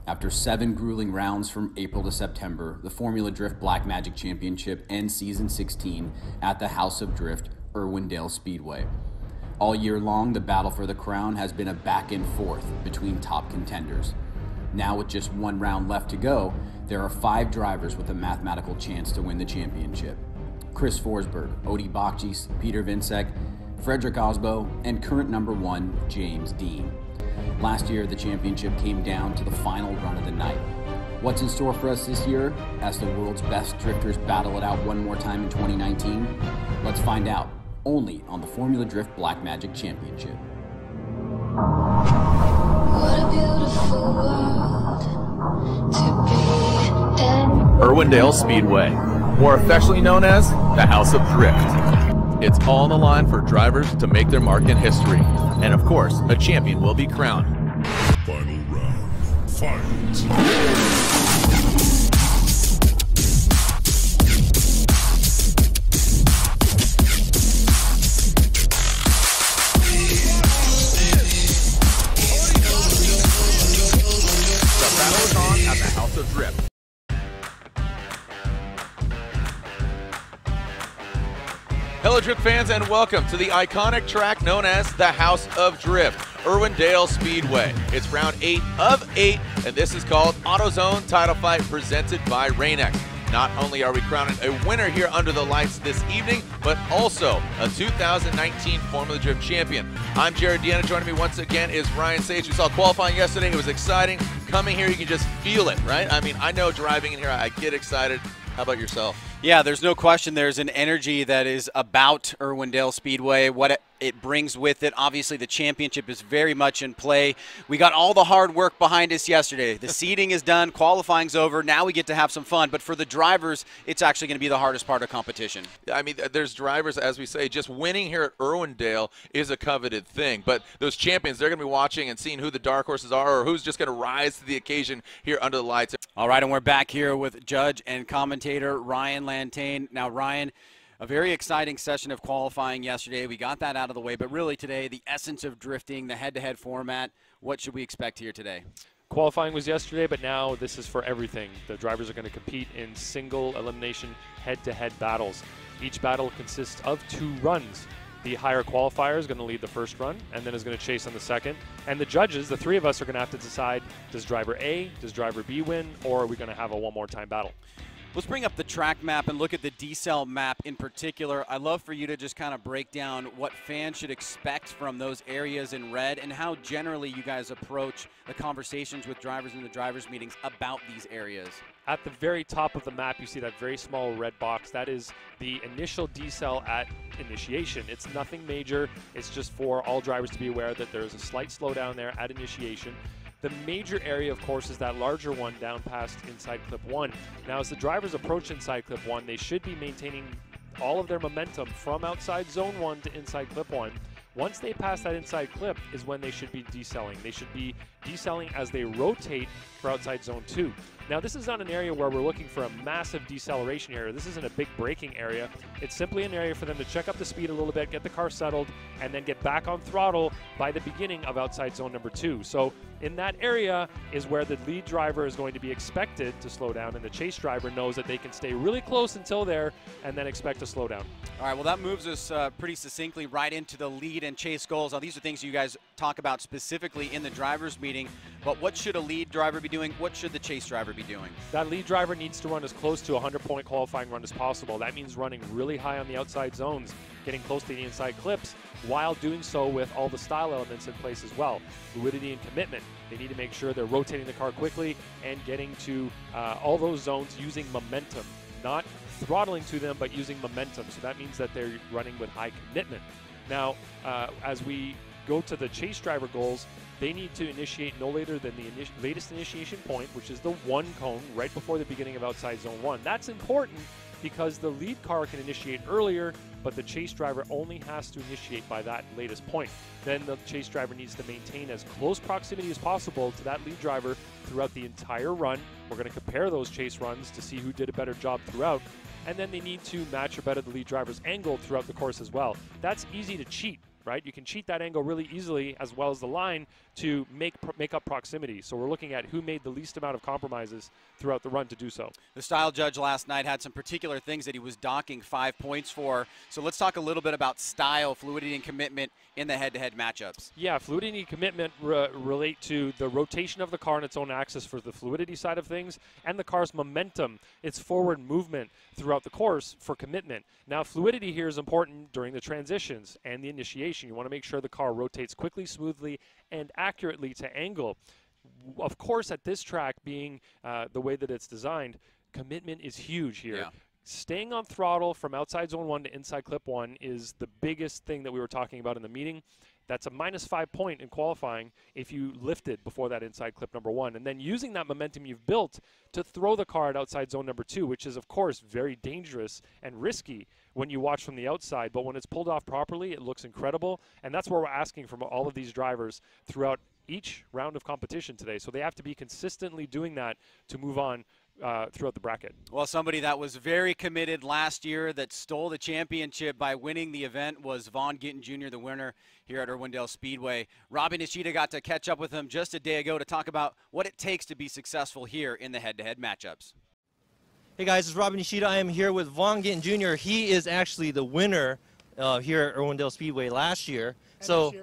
After 7 grueling rounds from April to September, the Formula Drift Black Magic Championship ends season 16 at the House of Drift, Irwindale Speedway. All year long, the battle for the crown has been a back and forth between top contenders. Now with just 1 round left to go, there are 5 drivers with a mathematical chance to win the championship. Chris Forsberg, Odi Bakchis, Peter Vincek, Frederick Osbo, and current number 1, James Dean. Last year, the championship came down to the final run of the night. What's in store for us this year as the world's best drifters battle it out one more time in 2019? Let's find out, only on the Formula Drift Black Magic Championship. What a beautiful world to be in. Irwindale Speedway, more affectionately known as the House of Drift. It's all on the line for drivers to make their mark in history. And of course, a champion will be crowned. Final round, fight! Drift. Hello Drift fans and welcome to the iconic track known as the House of Drift, Irwindale Speedway. It's round 8 of 8 and this is called AutoZone Title Fight presented by Rain-X. Not only are we crowning a winner here under the lights this evening, but also a 2019 Formula Drift champion. I'm Jared Deanna. Joining me once again is Ryan Sage. We saw qualifying yesterday. It was exciting. Coming here, you can just feel it, right? I mean, I know driving in here, I get excited. How about yourself? Yeah, there's no question there's an energy that is about Irwindale Speedway, what it brings with it. Obviously, the championship is very much in play. We got all the hard work behind us yesterday. The seeding is done, qualifying's over. Now we get to have some fun. But for the drivers, it's actually going to be the hardest part of competition. I mean, there's drivers, as we say, just winning here at Irwindale is a coveted thing. But those champions, they're going to be watching and seeing who the dark horses are or who's just going to rise to the occasion here under the lights. All right, and we're back here with judge and commentator Ryan Lantane. Now, Ryan, a very exciting session of qualifying yesterday. We got that out of the way, but really today, the essence of drifting, the head-to-head format, what should we expect here today? Qualifying was yesterday, but now this is for everything. The drivers are going to compete in single elimination head-to-head battles. Each battle consists of 2 runs. The higher qualifier is going to lead the first run and then is going to chase on the second. And the judges, the 3 of us, are going to have to decide, does driver A, does driver B win, or are we going to have a one-more time battle? Let's bring up the track map and look at the decel map in particular. I'd love for you to just kind of break down what fans should expect from those areas in red and how generally you guys approach the conversations with drivers in the drivers' meetings about these areas. At the very top of the map, you see that very small red box. That is the initial decel at initiation. It's nothing major. It's just for all drivers to be aware that there's a slight slowdown there at initiation. The major area, of course, is that larger one down past inside clip 1. Now, as the drivers approach inside clip 1, they should be maintaining all of their momentum from outside zone 1 to inside clip 1. Once they pass that inside clip is when they should be decelling. They should be decelling as they rotate for outside zone 2. Now, this is not an area where we're looking for a massive deceleration area. This isn't a big braking area. It's simply an area for them to check up the speed a little bit, get the car settled, and then get back on throttle by the beginning of outside zone number 2. So in that area is where the lead driver is going to be expected to slow down, and the chase driver knows that they can stay really close until there and then expect to slow down. All right, well, that moves us pretty succinctly right into the lead and chase goals. Now, these are things you guys talk about specifically in the drivers' meeting, but what should a lead driver be doing? What should the chase driver be doing? That lead driver needs to run as close to a 100-point qualifying run as possible. That means running really high on the outside zones, getting close to the inside clips, while doing so with all the style elements in place as well. Fluidity and commitment. They need to make sure they're rotating the car quickly and getting to all those zones using momentum. Not throttling to them, but using momentum. So that means that they're running with high commitment. Now, as we go to the chase driver goals, they need to initiate no later than the latest initiation point, which is the 1 cone right before the beginning of outside zone 1. That's important because the lead car can initiate earlier, but the chase driver only has to initiate by that latest point. Then the chase driver needs to maintain as close proximity as possible to that lead driver throughout the entire run. We're going to compare those chase runs to see who did a better job throughout. And then they need to match or better the lead driver's angle throughout the course as well. That's easy to cheat right? You can cheat that angle really easily as well as the line to make up proximity. So we're looking at who made the least amount of compromises throughout the run to do so. The style judge last night had some particular things that he was docking 5 points for. So let's talk a little bit about style, fluidity, and commitment in the head-to-head matchups. Yeah, fluidity and commitment relate to the rotation of the car on its own axis for the fluidity side of things, and the car's momentum, its forward movement throughout the course for commitment. Now, fluidity here is important during the transitions and the initiation. You want to make sure the car rotates quickly, smoothly, and accurately to angle. Of course, at this track being the way that it's designed, commitment is huge here. Yeah. Staying on throttle from outside zone 1 to inside clip 1 is the biggest thing that we were talking about in the meeting. That's a -5 point in qualifying if you lifted before that inside clip number 1. And then using that momentum you've built to throw the car at outside zone number 2, which is, of course, very dangerous and risky when you watch from the outside. But when it's pulled off properly, it looks incredible. And that's what we're asking from all of these drivers throughout each round of competition today. So they have to be consistently doing that to move on throughout the bracket. Well, somebody that was very committed last year that stole the championship by winning the event was Vaughn Gittin Jr., the winner here at Irwindale Speedway. Robbie Nishida got to catch up with him just a day ago to talk about what it takes to be successful here in the head-to-head matchups. Hey guys, it's Robbie Nishida. I am here with Vaughn Gittin Jr. He is actually the winner here at Irwindale Speedway last year. So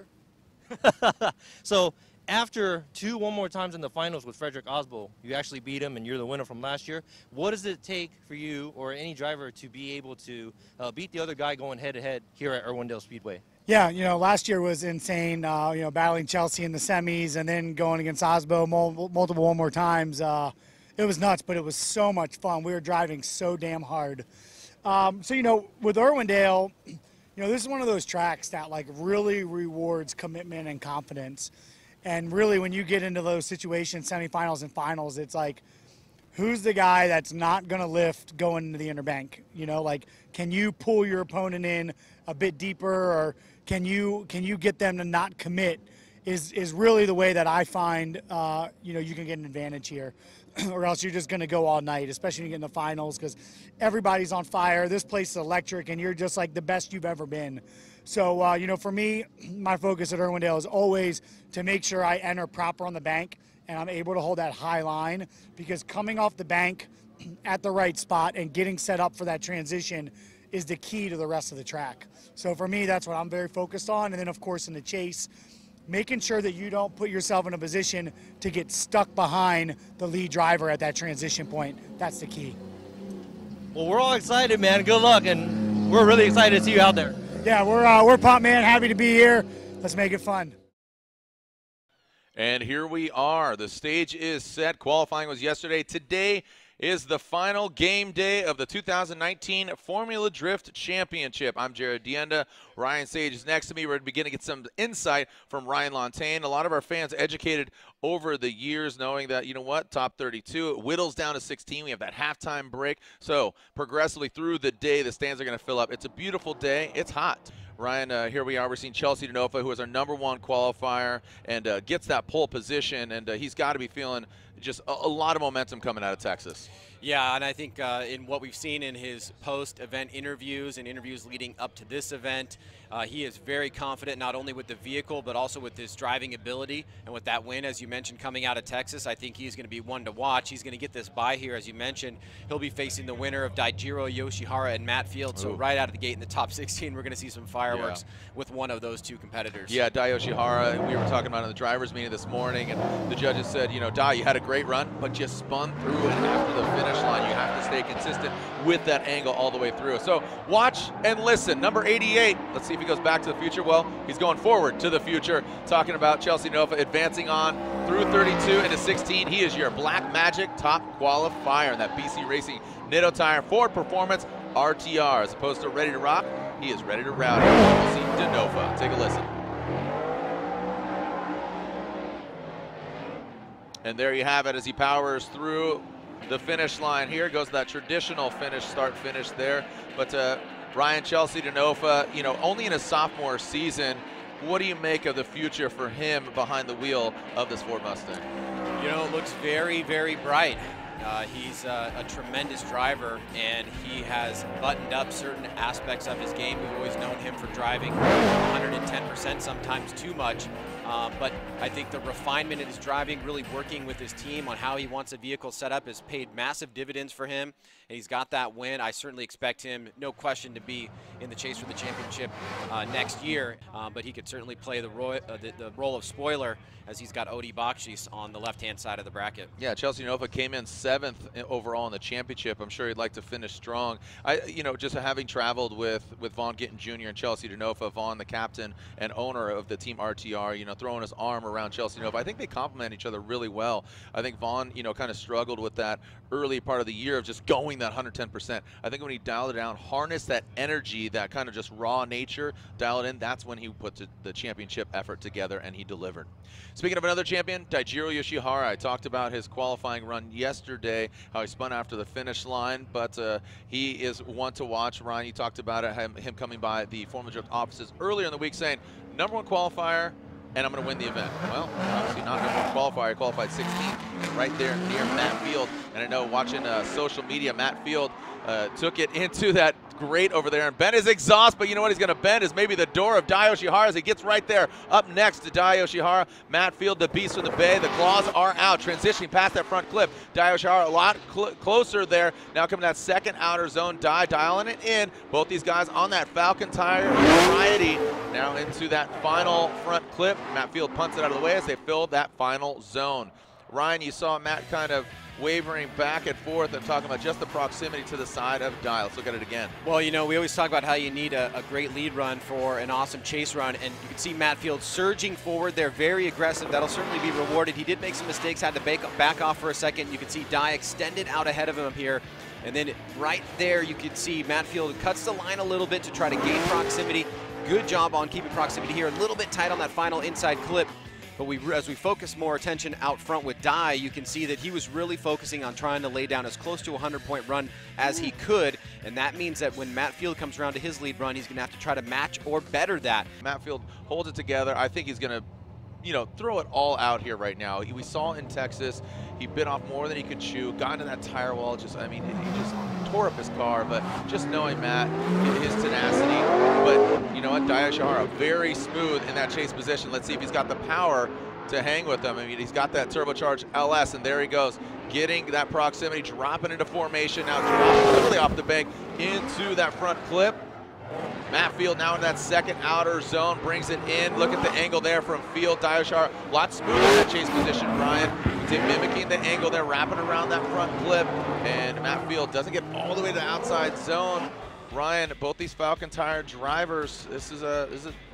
after one more times in the finals with Frederick Osbo, you actually beat him and you're the winner from last year. What does it take for you or any driver to be able to beat the other guy going head-to-head here at Irwindale Speedway? Yeah, you know, last year was insane, you know, battling Chelsea in the semis and then going against Osbo multiple one more times. It was nuts, but it was so much fun. We were driving so damn hard. So, you know, with Irwindale, you know, this is one of those tracks that, like, really rewards commitment and confidence. And really, when you get into those situations, semifinals and finals, it's like, who's the guy that's not going to lift going into the inner bank? You know, like, can you pull your opponent in a bit deeper, or can you get them to not commit? Is really the way that I find, you know, you can get an advantage here. Or else you're just going to go all night, especially when you get in the finals, because everybody's on fire. This place is electric, and you're just like the best you've ever been. So, you know, for me, my focus at Irwindale is always to make sure I enter proper on the bank and I'm able to hold that high line, because coming off the bank at the right spot and getting set up for that transition is the key to the rest of the track. So for me, that's what I'm very focused on. And then, of course, in the chase, making sure that you don't put yourself in a position to get stuck behind the lead driver at that transition point. That's the key. Well, we're all excited, man. Good luck, and we're really excited to see you out there. Yeah, we're pumped, man. Happy to be here. Let's make it fun. And here we are. The stage is set. Qualifying was yesterday. Today is the final game day of the 2019 Formula Drift Championship. I'm Jared Dienda. Ryan Sage is next to me. We're beginning to get some insight from Ryan Lontaine. A lot of our fans educated over the years knowing that, you know what, top 32, it whittles down to 16. We have that halftime break. So progressively through the day, the stands are going to fill up. It's a beautiful day. It's hot. Ryan, here we are. We're seeing Chelsea Denofa, who is our #1 qualifier and gets that pole position, and he's got to be feeling just a lot of momentum coming out of Texas. Yeah, and I think in what we've seen in his post-event interviews and interviews leading up to this event, he is very confident not only with the vehicle but also with his driving ability. And with that win, as you mentioned, coming out of Texas, I think he's going to be one to watch. He's going to get this bye here, as you mentioned. He'll be facing the winner of Daijiro Yoshihara and Matt Field. So right out of the gate in the top 16, we're going to see some fireworks with one of those two competitors. Yeah, Dai Yoshihara, we were talking about in the drivers' meeting this morning, and the judges said, you know, Dai, you had a great run, but you spun through it after the finish line. You have to stay consistent with that angle all the way through. So watch and listen. Number 88, let's see if he goes back to the future. Well, he's going forward to the future, talking about Chelsea Denofa advancing on through 32 into 16. He is your Black Magic top qualifier in that BC Racing Nitto Tire Ford Performance RTR. As opposed to ready to rock, he is ready to rowdy. Chelsea Denofa. Take a listen. And there you have it as he powers through the finish line. Here goes that traditional finish, start finish there. But Ryan Chelsea Denofa, you know, only in his sophomore season. What do you make of the future for him behind the wheel of this Ford Mustang? You know, it looks very, very bright. He's a tremendous driver, and he has buttoned up certain aspects of his game. We've always known him for driving 110%, sometimes too much. But I think the refinement in his driving, really working with his team on how he wants a vehicle set up, has paid massive dividends for him. And he's got that win. I certainly expect him, no question, to be in the chase for the championship next year. But he could certainly play the role of spoiler, as he's got Odi Bakshis on the left-hand side of the bracket. Yeah, Chelsea Nova came in 7th overall in the championship. I'm sure he'd like to finish strong. Just having traveled with Vaughn Gittin Jr. and Chelsea Nova, Vaughn, the captain and owner of the team RTR, throwing his arm around Chelsea Nova. I think they complement each other really well. I think Vaughn, kind of struggled with that early part of the year of just going that 110%. I think when he dialed it down, harnessed that energy, that kind of just raw nature, dial it in, that's when he put the championship effort together, and he delivered. Speaking of another champion, Daijiro Yoshihara. I talked about his qualifying run yesterday, how he spun after the finish line, but he is one to watch. Ryan, you talked about it, him coming by the Formula Drift offices earlier in the week saying, #1 qualifier, and I'm going to win the event. Well, obviously not #1 qualifier. He qualified 16th, and right there near Matt Field. And I know watching social media, Matt Field took it into that grate over there and bent his exhaust, but you know what he's going to bend is maybe the door of Dai Yoshihara as he gets right there. Up next to Dai Yoshihara, Matt Field, the beast from the Bay. The claws are out, transitioning past that front clip. Dai Yoshihara a lot closer there. Now coming that second outer zone. Dai dialing it in. Both these guys on that Falcon tire variety. Now into that final front clip. Matt Field punts it out of the way as they fill that final zone. Ryan, you saw Matt kind of wavering back and forth and talking about just the proximity to the side of Dai. Let's look at it again. Well, we always talk about how you need a great lead run for an awesome chase run, and you can see Matt Field surging forward there, very aggressive. That'll certainly be rewarded. He did make some mistakes, had to back off for a second. You can see Dai extended out ahead of him here, and then right there you can see Matt Field cuts the line a little bit to try to gain proximity. Good job on keeping proximity here, a little bit tight on that final inside clip. But as we focus more attention out front with Dai, you can see that he was really focusing on trying to lay down as close to a 100-point run as he could, and that means that when Matt Field comes around to his lead run, he's going to have to try to match or better that. Matt Field holds it together. I think he's going to throw it all out here right now. We saw in Texas, he bit off more than he could chew, got into that tire wall, he just tore up his car, but just knowing Matt, his tenacity. But you know what, Dai Yoshihara, very smooth in that chase position. Let's see if he's got the power to hang with him. I mean, he's got that turbocharged LS, and there he goes, getting that proximity, dropping into formation, now dropping literally off the bank into that front clip. Matt Field now in that second outer zone, brings it in. Look at the angle there from Field. Dai Yoshihara, a lot smoother in that chase position, Brian. Mimicking the angle there, wrapping around that front clip. And Matt Field doesn't get all the way to the outside zone. Ryan, both these Falcon tire drivers, this is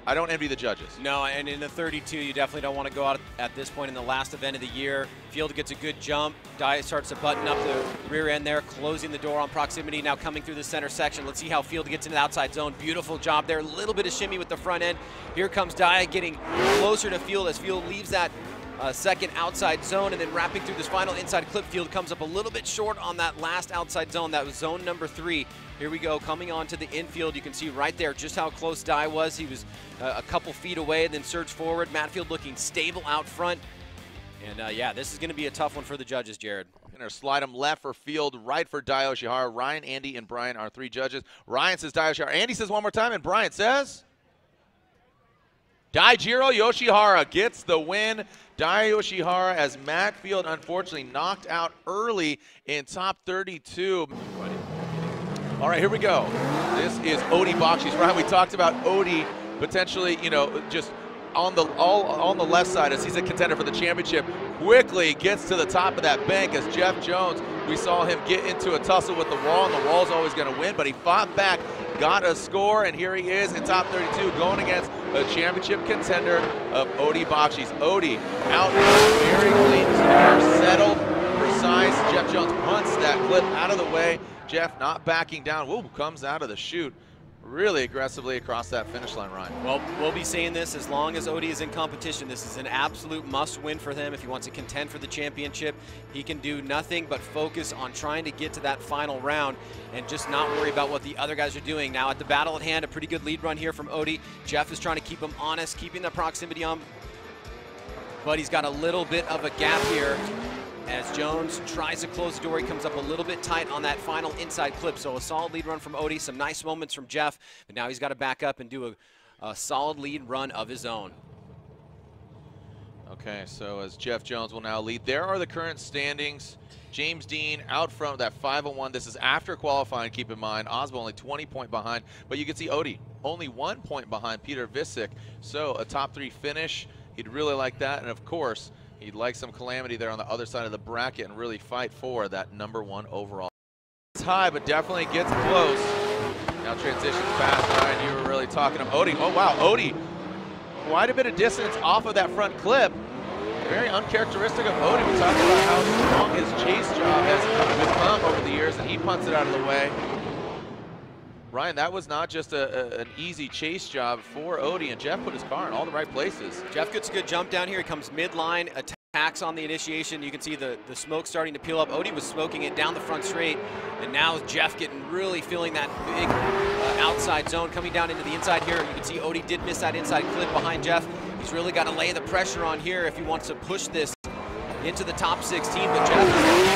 I don't envy the judges. No, and in the 32, you definitely don't want to go out at this point in the last event of the year. Field gets a good jump. Dai starts to button up the rear end there, closing the door on proximity, now coming through the center section. Let's see how Field gets into the outside zone. Beautiful job there. A little bit of shimmy with the front end. Here comes Dai getting closer to Field as Field leaves that second outside zone, and then wrapping through this final inside clip. Field comes up a little bit short on that last outside zone. That was zone number 3. Here we go, coming on to the infield. You can see right there just how close Dai was. He was a couple feet away and then surged forward. Matt Field looking stable out front. And yeah, this is going to be a tough one for the judges, Jared. Gonna slide him left for Field, right for Dai Yoshihara. Ryan, Andy, and Brian are 3 judges. Ryan says Dai Yoshihara. Andy says one more time, and Brian says Daijiro Yoshihara gets the win. Dai Yoshihara, as Matt Field unfortunately knocked out early in top 32. All right, here we go. This is Odi Bakshis. Ryan, we talked about Odi potentially, just on the left side as he's a contender for the championship. Quickly gets to the top of that bank as Jeff Jones, we saw him get into a tussle with the wall, and the wall's always going to win, but he fought back, got a score, and here he is in top 32 going against a championship contender of Odi Bakshis. Odi out very clean, settled, precise. Jeff Jones punts that clip out of the way. Jeff not backing down. Whoa, comes out of the chute really aggressively across that finish line, Ryan. Well, we'll be saying this as long as Odi is in competition. This is an absolute must-win for him if he wants to contend for the championship. He can do nothing but focus on trying to get to that final round and just not worry about what the other guys are doing. Now at the battle at hand, a pretty good lead run here from Odi. Jeff is trying to keep him honest, keeping the proximity on, but he's got a little bit of a gap here. as Jones tries to close the door. He comes up a little bit tight on that final inside clip. So a solid lead run from Odie, some nice moments from Jeff, but now he's got to back up and do a solid lead run of his own. Okay, so as Jeff Jones will now lead, there are the current standings. James Dean out front, that 5:01. This is after qualifying, keep in mind. Osbo only 20-point behind, but you can see Odie only 1 point behind Peter Visick. So a top 3 finish, he'd really like that. And of course, he'd like some calamity there on the other side of the bracket and really fight for that #1 overall. It's high, but definitely gets close. Now transitions past Ryan. You were really talking to Odie. Oh wow, Odie, quite a bit of distance off of that front clip. Very uncharacteristic of Odie. We talked about how strong his chase job has become over the years, and he punts it out of the way. Ryan, that was not just an easy chase job for Odie, and Jeff put his car in all the right places. Jeff gets a good jump down here. He comes midline, attacks on the initiation. You can see the smoke starting to peel up. Odie was smoking it down the front straight, and now Jeff getting really feeling that big outside zone coming down into the inside here. You can see Odie did miss that inside clip behind Jeff. He's really got to lay the pressure on here if he wants to push this into the top 16, but Jeff is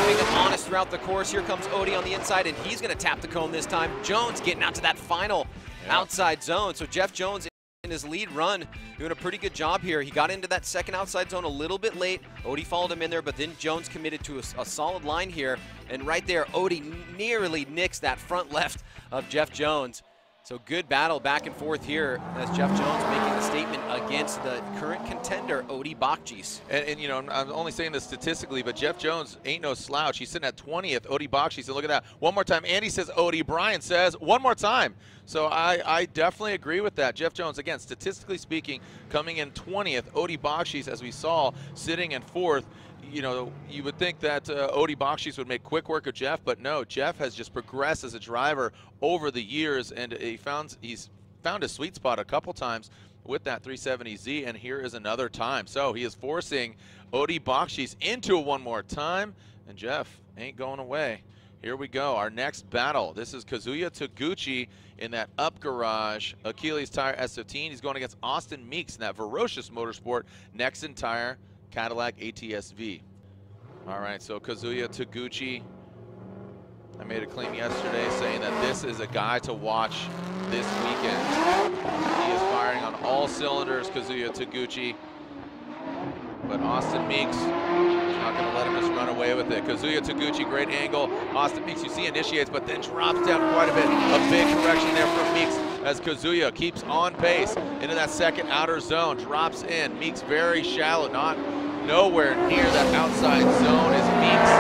keeping him honest throughout the course. Here comes Odie on the inside, and he's going to tap the cone this time. Jones getting out to that final outside zone. So Jeff Jones in his lead run doing a pretty good job here. He got into that second outside zone a little bit late. Odie followed him in there, but then Jones committed to a solid line here. And right there, Odie nearly nicks that front left of Jeff Jones. So good battle back and forth here as Jeff Jones making a statement against the current contender, Odie Bakchis. And you know, I'm only saying this statistically, but Jeff Jones ain't no slouch. He's sitting at 20th, Odie Bakchis, and look at that. One more time. Andy says Odie. Brian says one more time. So I definitely agree with that. Jeff Jones, again, statistically speaking, coming in 20th. Odie Bakchis, as we saw, sitting in 4th. You know, you would think that Odie Bakchis would make quick work of Jeff, but no, Jeff has just progressed as a driver over the years, and he's found a sweet spot a couple times with that 370Z, and here is another time. So he is forcing Odie Bakchis into one more time, and Jeff ain't going away. Here we go, our next battle. This is Kazuya Taguchi in that up garage Achilles tire S15. He's going against Austin Meeks in that ferocious motorsport Nexen tire Cadillac ATS-V. All right, so Kazuya Taguchi, I made a claim yesterday saying that this is a guy to watch this weekend. He is firing on all cylinders, Kazuya Taguchi, but Austin Meeks is not going to let him just run away with it. Kazuya Taguchi, great angle. Austin Meeks, you see, initiates, but then drops down quite a bit. A big correction there from Meeks as Kazuya keeps on pace into that second outer zone, drops in. Meeks very shallow, nowhere near that outside zone is Meeks.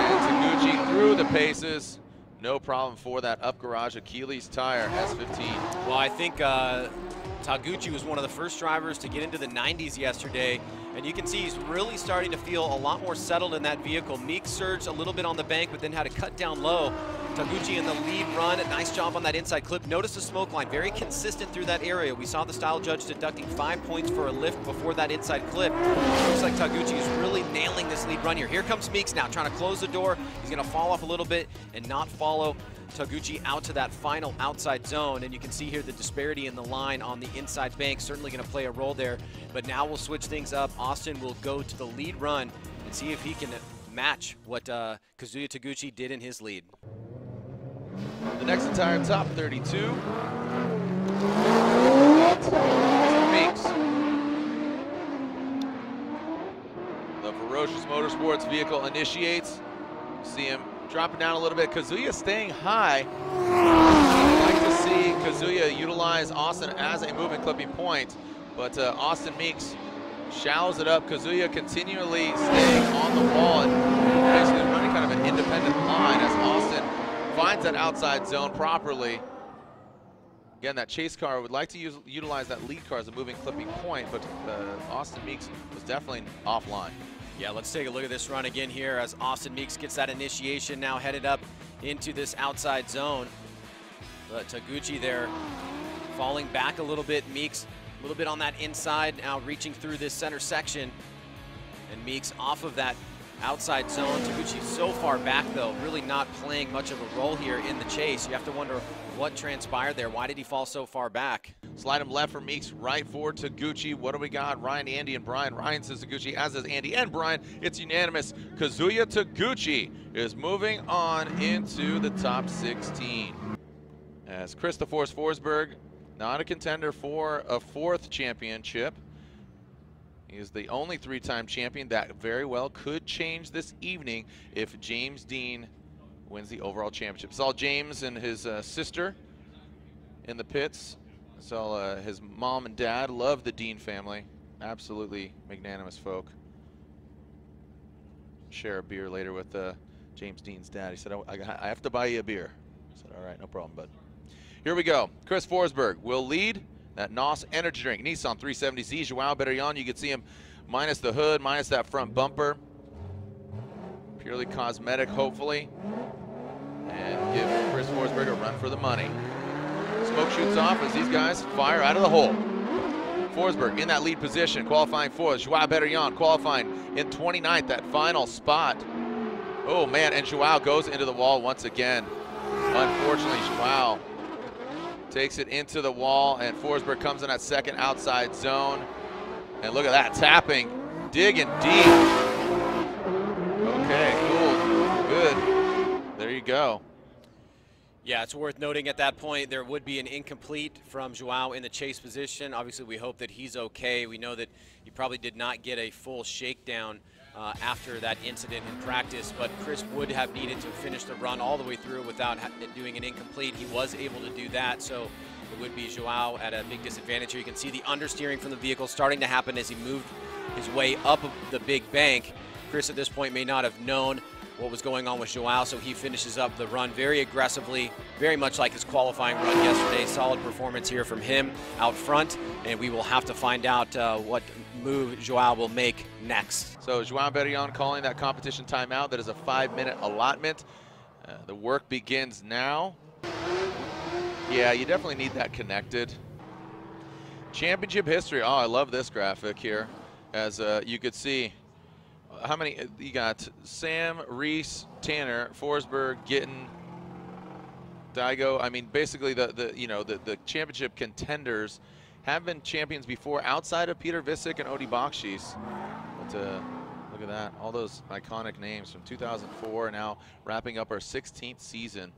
And Taguchi through the paces. No problem for that up garage Achilles tire S15. Well, I think Taguchi was one of the first drivers to get into the 90s yesterday, and you can see he's really starting to feel a lot more settled in that vehicle. Meeks surged a little bit on the bank, but then had to cut down low. Taguchi in the lead run, a nice job on that inside clip. Notice the smoke line, very consistent through that area. We saw the style judge deducting 5 points for a lift before that inside clip. Looks like Taguchi is really nailing this lead run here. Here comes Meeks now, trying to close the door. He's gonna fall off a little bit and not follow Taguchi out to that final outside zone, and you can see here the disparity in the line on the inside bank certainly going to play a role there. But now we'll switch things up. Austin will go to the lead run and see if he can match what Kazuya Taguchi did in his lead. The next entire top 32. Meeks. The ferocious motorsports vehicle initiates. See him dropping down a little bit. Kazuya staying high. I'd like to see Kazuya utilize Austin as a moving clipping point, but Austin Meeks shallows it up. Kazuya continually staying on the wall and basically running kind of an independent line as Austin finds that outside zone properly. Again, that chase car would like to utilize that lead car as a moving clipping point, but Austin Meeks was definitely offline. Yeah, let's take a look at this run again here as Austin Meeks gets that initiation, now headed up into this outside zone. But Taguchi there falling back a little bit. Meeks a little bit on that inside, now reaching through this center section. And Meeks off of that outside zone. Taguchi so far back though, really not playing much of a role here in the chase. You have to wonder what transpired there. Why did he fall so far back? Slide him left for Meeks, right for Taguchi. What do we got? Ryan, Andy, and Brian. Ryan says Taguchi, as does Andy and Brian. It's unanimous. Kazuya Taguchi is moving on into the top 16. As Christopher Forsberg, not a contender for a 4th championship. He is the only 3-time champion. That very well could change this evening if James Dean wins the overall championship. Saw James and his sister in the pits. Saw his mom and dad. Love the Dean family. Absolutely magnanimous folk. Share a beer later with James Dean's dad. He said, I have to buy you a beer. I said, all right, no problem, bud. Here we go. Chris Forsberg will lead that NOS energy drink. Nissan 370Z. Joao Berillon, you can see him minus the hood, minus that front bumper. Purely cosmetic, hopefully. And give Chris Forsberg a run for the money. Smoke shoots off as these guys fire out of the hole. Forsberg in that lead position, qualifying 4th. Joao Berillon qualifying in 29th, that final spot. Oh man, and Joao goes into the wall once again. Unfortunately, Joao takes it into the wall, and Forsberg comes in that second outside zone. And look at that, tapping, digging deep. Okay, cool, good. There you go. Yeah, it's worth noting at that point there would be an incomplete from Joao in the chase position. Obviously, we hope that he's okay. We know that he probably did not get a full shakedown after that incident in practice, but Chris would have needed to finish the run all the way through without doing an incomplete. He was able to do that, so it would be Joao at a big disadvantage here. You can see the understeering from the vehicle starting to happen as he moved his way up the big bank. Chris at this point may not have known what was going on with Joao, so he finishes up the run very aggressively, very much like his qualifying run yesterday. Solid performance here from him out front, and we will have to find out what move Joao will make next. So Joao Berillon calling that competition timeout. That is a 5-minute allotment. The work begins now. Yeah, you definitely need that connected. Championship history. Oh, I love this graphic here. As you could see, how many you got? Sam, Reese, Tanner, Forsberg, Gittin, Daigo. I mean, basically the championship contenders have been champions before outside of Peter Visick and Odie Bakshis. But look at that, all those iconic names from 2004, now wrapping up our 16th season.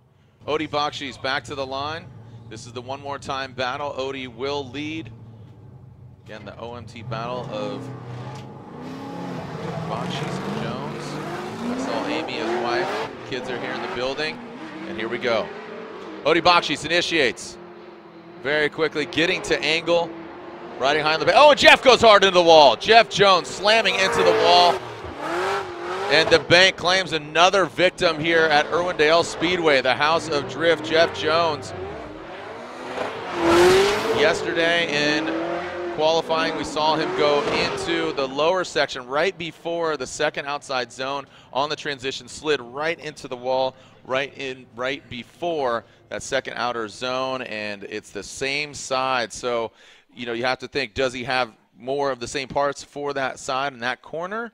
Odie Bakshis back to the line. This is the one more time battle. Odie will lead. Again, the OMT battle of Bakshis and Jones. I saw Amy, his wife. Kids are here in the building. And here we go. Odie Bakshis initiates. Very quickly getting to angle. Riding high on the back. Oh, and Jeff goes hard into the wall. Jeff Jones slamming into the wall. And the bank claims another victim here at Irwindale Speedway, the House of Drift. Jeff Jones. Yesterday in qualifying, we saw him go into the lower section right before the second outside zone on the transition, slid right into the wall, right before that second outer zone, and it's the same side. So, you know, you have to think, does he have more of the same parts for that side and that corner?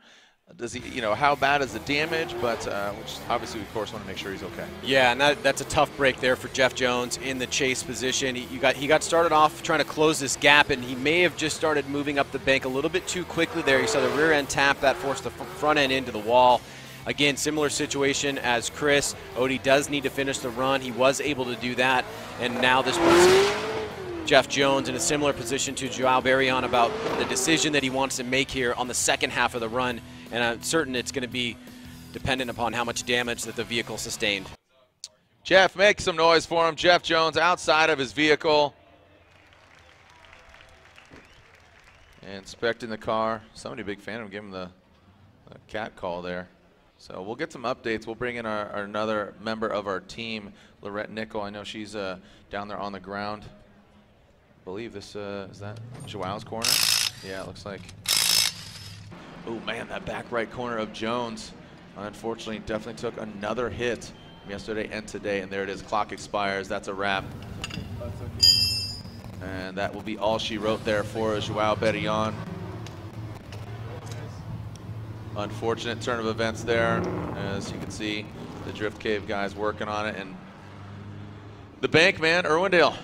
Does he, you know, how bad is the damage? But which obviously, we of course, want to make sure he's okay. Yeah, and that's a tough break there for Jeff Jones in the chase position. He got started off trying to close this gap, and he may have just started moving up the bank a little bit too quickly there. You saw the rear end tap that forced the front end into the wall. Again, similar situation as Chris. Odie does need to finish the run. He was able to do that, and now this puts Jeff Jones in a similar position to Joao Berillon about the decision that he wants to make here on the second half of the run. And I'm certain it's going to be dependent upon how much damage that the vehicle sustained. Jeff, make some noise for him. Jeff Jones outside of his vehicle. Inspecting the car. Somebody a big fan of him, give him the cat call there. So we'll get some updates. We'll bring in another member of our team, Lorette Nickel. I know she's down there on the ground. I believe this is that Joao's corner? Yeah, it looks like. Oh man, that back right corner of Jones, unfortunately, definitely took another hit yesterday and today, and there it is, clock expires, that's a wrap. And that will be all she wrote there for Joao Berillon. Unfortunate turn of events there, as you can see, the Drift Cave guys working on it, and the bank, man, Irwindale.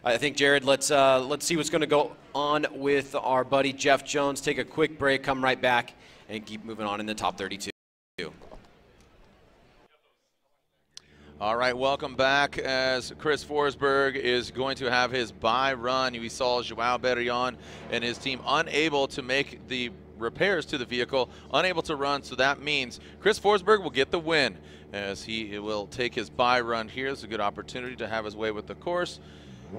I think, Jared, let's see what's going to go on with our buddy Jeff Jones. Take a quick break, come right back, and keep moving on in the top 32. All right, welcome back as Chris Forsberg is going to have his bye run. We saw Joao Berrion and his team unable to make the repairs to the vehicle, unable to run, so that means Chris Forsberg will get the win as he will take his bye run here. It's a good opportunity to have his way with the course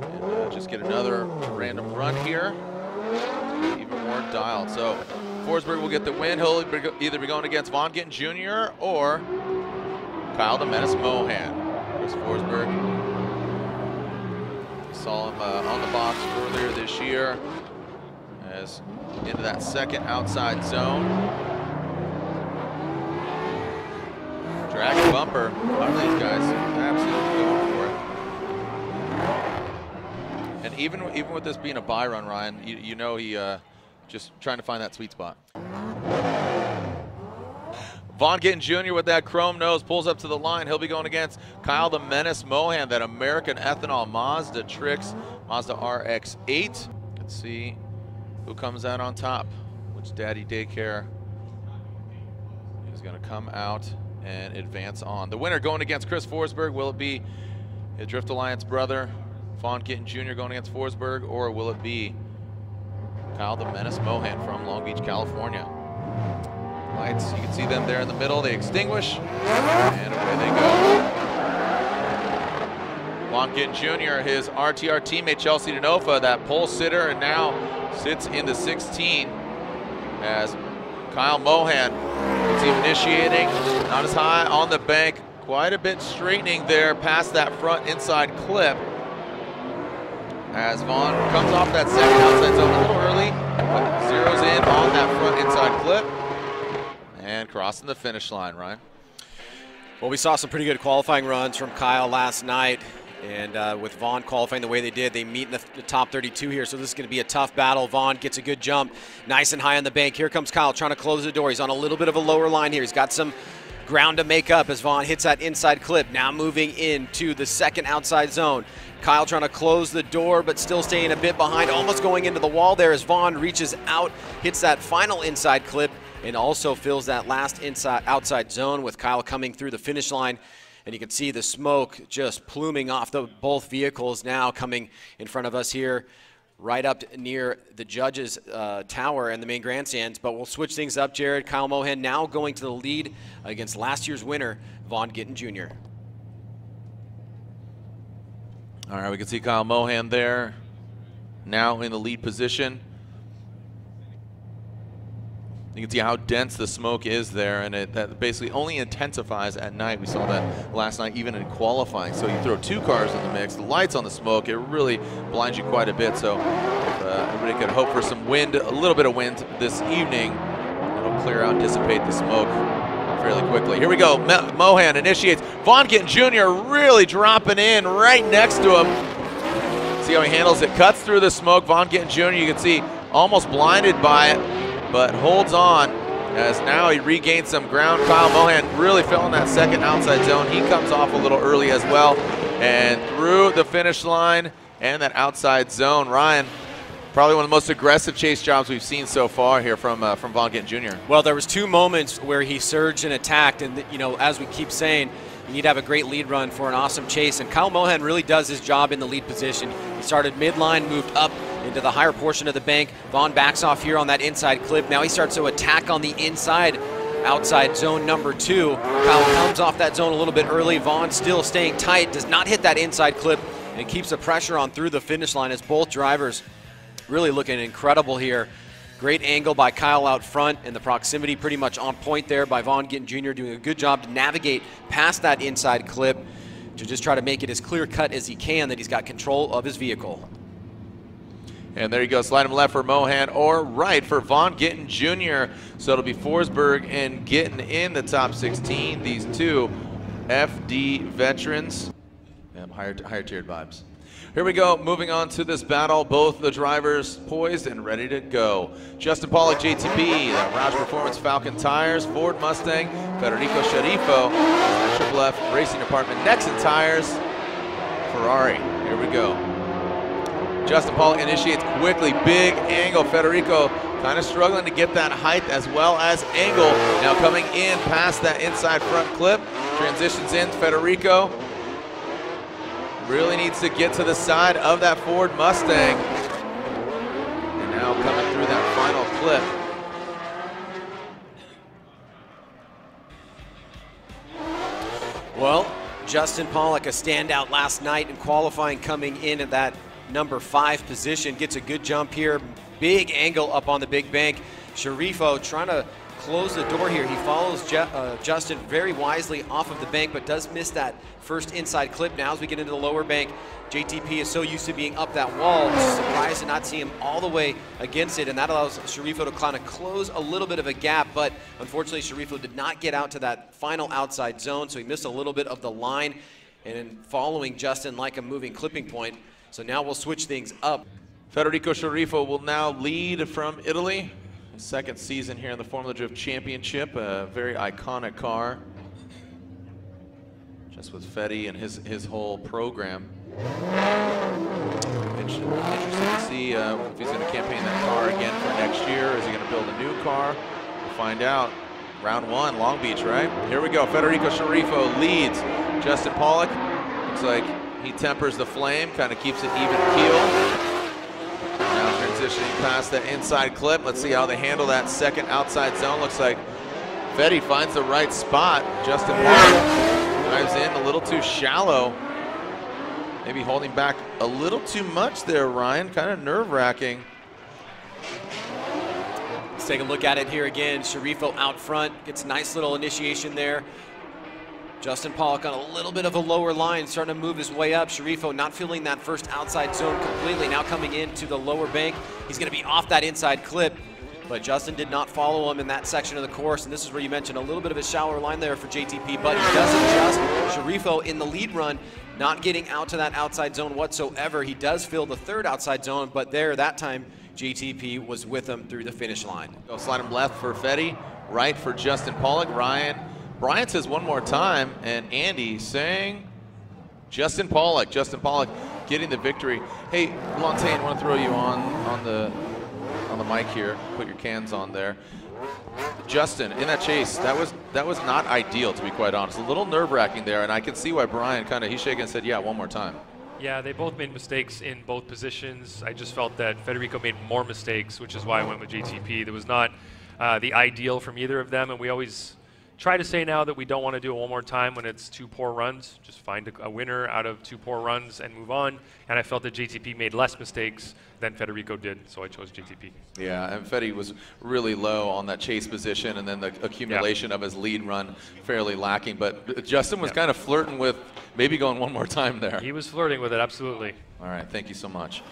and just get another random run here, even more dialed. So Forsberg will get the win. He'll either be going against Vaughn Gittin Jr. or Kyle the Menace Mohan. Chris Forsberg, saw him on the box earlier this year as into that second outside zone. Dragon bumper. A lot of these guys absolutely going for it. And even with this being a bye run, Ryan, you know he just trying to find that sweet spot. Vaughn Gittin Jr. with that chrome nose pulls up to the line. He'll be going against Kyle the Menace Mohan, that American Ethanol Mazda Tricks, Mazda RX-8. Let's see who comes out on top. Which Daddy Daycare is going to come out and advance on. The winner going against Chris Forsberg, will it be a Drift Alliance brother, Vaughn Gittin Jr. going against Forsberg, or will it be Kyle the Menace Mohan from Long Beach, California? Lights, you can see them there in the middle. They extinguish, and away they go. Vaughn Gittin Jr., his RTR teammate Chelsea Denofa, that pole sitter, and now sits in the 16 as Kyle Mohan is initiating, not as high on the bank, quite a bit straightening there past that front inside clip. As Vaughn comes off that second outside zone a little early, but zeroes in on that front inside clip. And crossing the finish line, Ryan. Well, we saw some pretty good qualifying runs from Kyle last night, and with Vaughn qualifying the way they did, they meet in the top 32 here, so this is going to be a tough battle. Vaughn gets a good jump, nice and high on the bank. Here comes Kyle trying to close the door. He's on a little bit of a lower line here. He's got some ground to make up as Vaughn hits that inside clip, now moving into the second outside zone. Kyle trying to close the door, but still staying a bit behind, almost going into the wall there as Vaughn reaches out, hits that final inside clip, and also fills that last outside zone with Kyle coming through the finish line. And you can see the smoke just pluming off both vehicles now coming in front of us here, right up near the judges' tower and the main grandstands. But we'll switch things up, Jared. Kyle Mohan now going to the lead against last year's winner, Vaughn Gittin Jr. All right, we can see Kyle Mohan there, now in the lead position. You can see how dense the smoke is there, and that basically only intensifies at night. We saw that last night, even in qualifying. So you throw two cars in the mix, the lights on the smoke, it really blinds you quite a bit. So if everybody could hope for some wind, a little bit of wind this evening, it'll clear out, dissipate the smoke fairly quickly. Here we go. Mohan initiates. Vaughn Gittin Jr. really dropping in right next to him. See how he handles it. Cuts through the smoke. Vaughn Gittin Jr., you can see, almost blinded by it, but holds on as now he regains some ground. Kyle Mohan really fell in that second outside zone. He comes off a little early as well, and through the finish line and that outside zone. Ryan, probably one of the most aggressive chase jobs we've seen so far here from Vaughn Gittin Jr. Well, there was two moments where he surged and attacked, and you know, as we keep saying, you need to have a great lead run for an awesome chase, and Kyle Mohan really does his job in the lead position. He started midline, moved up into the higher portion of the bank. Vaughn backs off here on that inside clip. Now he starts to attack on the inside outside zone number 2. Kyle comes off that zone a little bit early. Vaughn still staying tight, does not hit that inside clip, and keeps the pressure on through the finish line as both drivers really looking incredible here. Great angle by Kyle out front, and the proximity pretty much on point there by Vaughn Gittin Jr. doing a good job to navigate past that inside clip to just try to make it as clear cut as he can that he's got control of his vehicle. And there you go, slide him left for Mohan or right for Vaughn Gittin Jr. So it'll be Forsberg and Gittin in the top 16. These two FD veterans. Higher tiered vibes. Here we go, moving on to this battle. Both the drivers poised and ready to go. Justin Pollock, JTB, the Roush Performance Falcon tires, Ford Mustang, Federico Sharifo, Triple F Racing Department Nexon tires, Ferrari. Here we go. Justin Pollock initiates quickly, big angle. Federico kind of struggling to get that height as well as angle. Now coming in past that inside front clip, transitions in. Federico really needs to get to the side of that Ford Mustang. And now coming through that final clip. Well, Justin Pollock, a standout last night in qualifying, coming in at that number 5 position, gets a good jump here. Big angle up on the big bank. Sharifo trying to close the door here. He follows Justin very wisely off of the bank, but does miss that first inside clip. Now as we get into the lower bank, JTP is so used to being up that wall, surprised to not see him all the way against it, and that allows Sharifo to kind of close a little bit of a gap, but unfortunately Sharifo did not get out to that final outside zone, so he missed a little bit of the line, and in following Justin like a moving clipping point. So now we'll switch things up. Federico Sharifo will now lead from Italy. His second season here in the Formula Drift Championship, a very iconic car. Just with Fetty and his whole program. Interesting to see if he's going to campaign that car again for next year. Is he going to build a new car? We'll find out. Round 1, Long Beach, right? Here we go. Federico Sharifo leads. Justin Pollock, looks like he tempers the flame, kind of keeps it even keel. Now transitioning past that inside clip. Let's see how they handle that second outside zone. Looks like Fetty finds the right spot. Justin Pollock drives in a little too shallow. Maybe holding back a little too much there, Ryan. Kind of nerve-wracking. Let's take a look at it here again. Sharifo out front, gets a nice little initiation there. Justin Pollock on a little bit of a lower line, starting to move his way up. Sharifo not feeling that first outside zone completely. Now coming into the lower bank. He's going to be off that inside clip, but Justin did not follow him in that section of the course, and this is where you mentioned a little bit of a shallower line there for JTP, but he does adjust. Sharifo in the lead run, not getting out to that outside zone whatsoever. He does fill the third outside zone, but there, that time, JTP was with him through the finish line. Go slide him left for Fetty, right for Justin Pollock. Brian says one more time, and Andy saying Justin Pollock. Justin Pollock getting the victory. Hey, Lantain, I want to throw you on the mic here. Put your cans on there. Justin, in that chase, that was not ideal, to be quite honest. A little nerve-wracking there, and I can see why Brian he's shaking and said, yeah, one more time. Yeah, they both made mistakes in both positions. I just felt that Federico made more mistakes, which is why I went with JTP. There was not the ideal from either of them, and we always try to say now that we don't want to do it one more time when it's 2 poor runs. Just find a winner out of 2 poor runs and move on. And I felt that JTP made less mistakes than Federico did, so I chose JTP. Yeah, and Fetty was really low on that chase position, and then the accumulation of his lead run fairly lacking. But Justin was kind of flirting with maybe going one more time there. He was flirting with it, absolutely. All right, thank you so much.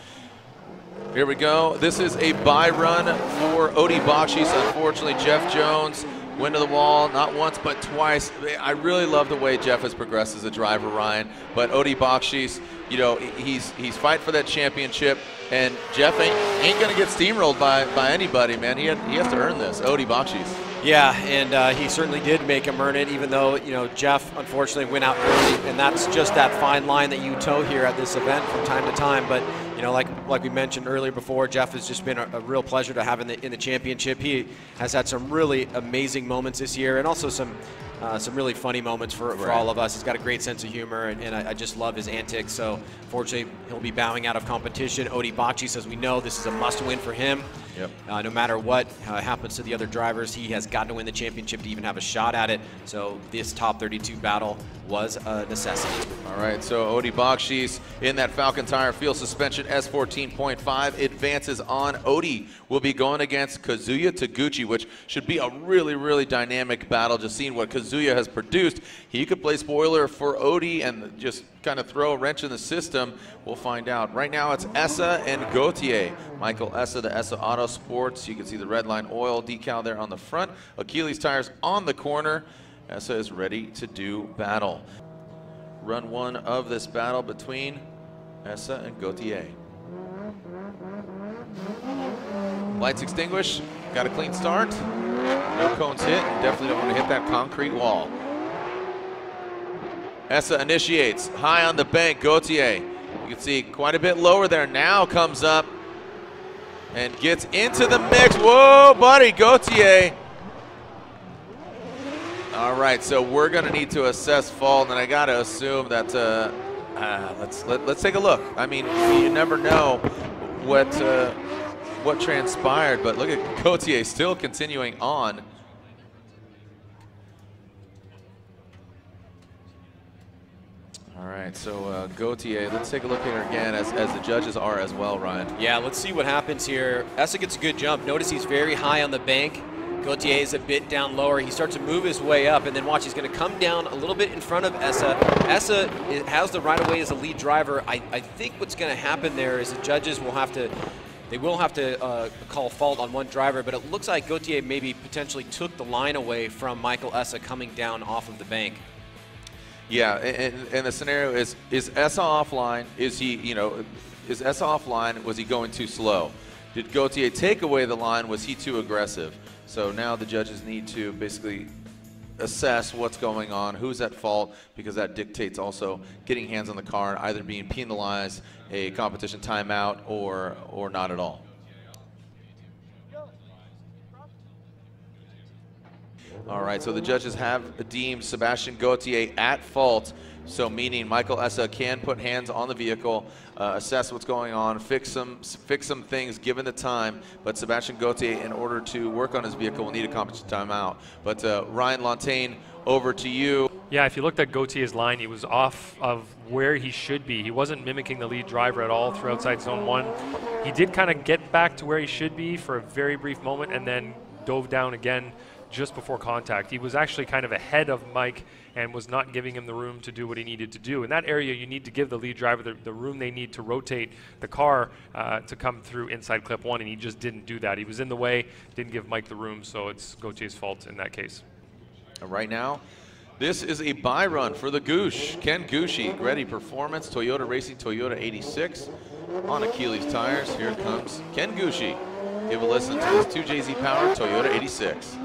Here we go. This is a bye run for Odie Bakshis. Unfortunately, Jeff Jones went to the wall, not once, but twice. I really love the way Jeff has progressed as a driver, Ryan. But Odie Bakshis, you know, he's fighting for that championship, and Jeff ain't going to get steamrolled by anybody, man. He has to earn this, Odie Bakshis. Yeah, and he certainly did make him earn it, even though, you know, Jeff unfortunately went out early, and that's just that fine line that you toe here at this event from time to time. But, you know, like we mentioned earlier before, Jeff has just been a real pleasure to have in the championship. He has had some really amazing moments this year, and also some really funny moments for all of us. He's got a great sense of humor, and I just love his antics. So, fortunately, he'll be bowing out of competition. Odie Bakshis, as we know, this is a must-win for him. Yep. No matter what happens to the other drivers, he has got to win the championship to even have a shot at it. So this top 32 battle was a necessity. All right, so Odie Bakshis in that Falcon Tire Field Suspension S14.5 advances on. Odie will be going against Kazuya Taguchi, which should be a really, really dynamic battle. Just seeing what Kazuya has produced. He could play spoiler for Odie and just kind of throw a wrench in the system. We'll find out. Right now it's Essa and Gautier. Michael Essa, the Essa Auto Sports. You can see the red line oil decal there on the front. Achilles tires on the corner. Essa is ready to do battle. Run 1 of this battle between Essa and Gautier. Lights extinguished. Got a clean start. No cones hit. Definitely don't want to hit that concrete wall. Essa initiates high on the bank. Gautier You can see quite a bit lower there. Now comes up and gets into the mix. Whoa, buddy, Gauthier. All right, so we're going to need to assess fault, and I got to assume that let's take a look. I mean, you never know what transpired, but look at Gauthier still continuing on. All right, so Gauthier, let's take a look here again, as the judges are as well, Ryan. Yeah, let's see what happens here. Essa gets a good jump. Notice he's very high on the bank. Gauthier is a bit down lower. He starts to move his way up, and then watch, he's going to come down a little bit in front of Essa. Essa has the right of way as a lead driver. I think what's going to happen there is the judges will have to, call fault on one driver, but it looks like Gauthier maybe potentially took the line away from Michael Essa coming down off of the bank. Yeah, and the scenario is Essa offline? Is Essa offline? Was he going too slow? Did Gauthier take away the line? Was he too aggressive? So now the judges need to basically assess what's going on, who's at fault, because that dictates also getting hands on the car, either being penalized, a competition timeout, or not at all. All right, so the judges have deemed Sebastian Gauthier at fault, so meaning Michael Essa can put hands on the vehicle, assess what's going on, fix some things given the time, but Sebastian Gauthier, in order to work on his vehicle, will need a competition timeout. But Ryan Lantain, over to you. Yeah, if you looked at Gauthier's line, he was off of where he should be. He wasn't mimicking the lead driver at all through outside zone 1. He did kind of get back to where he should be for a very brief moment and then dove down again just before contact. He was actually kind of ahead of Mike and was not giving him the room to do what he needed to do. In that area, you need to give the lead driver the room they need to rotate the car to come through inside clip 1, and he just didn't do that. He was in the way, didn't give Mike the room, so it's Gauthier's fault in that case. Right now, this is a buy run for the Goosh. Ken Gooshy, Greddy Performance, Toyota Racing, Toyota 86 on Achilles tires. Here it comes, Ken Gooshy. Give a listen to this 2JZ Power Toyota 86.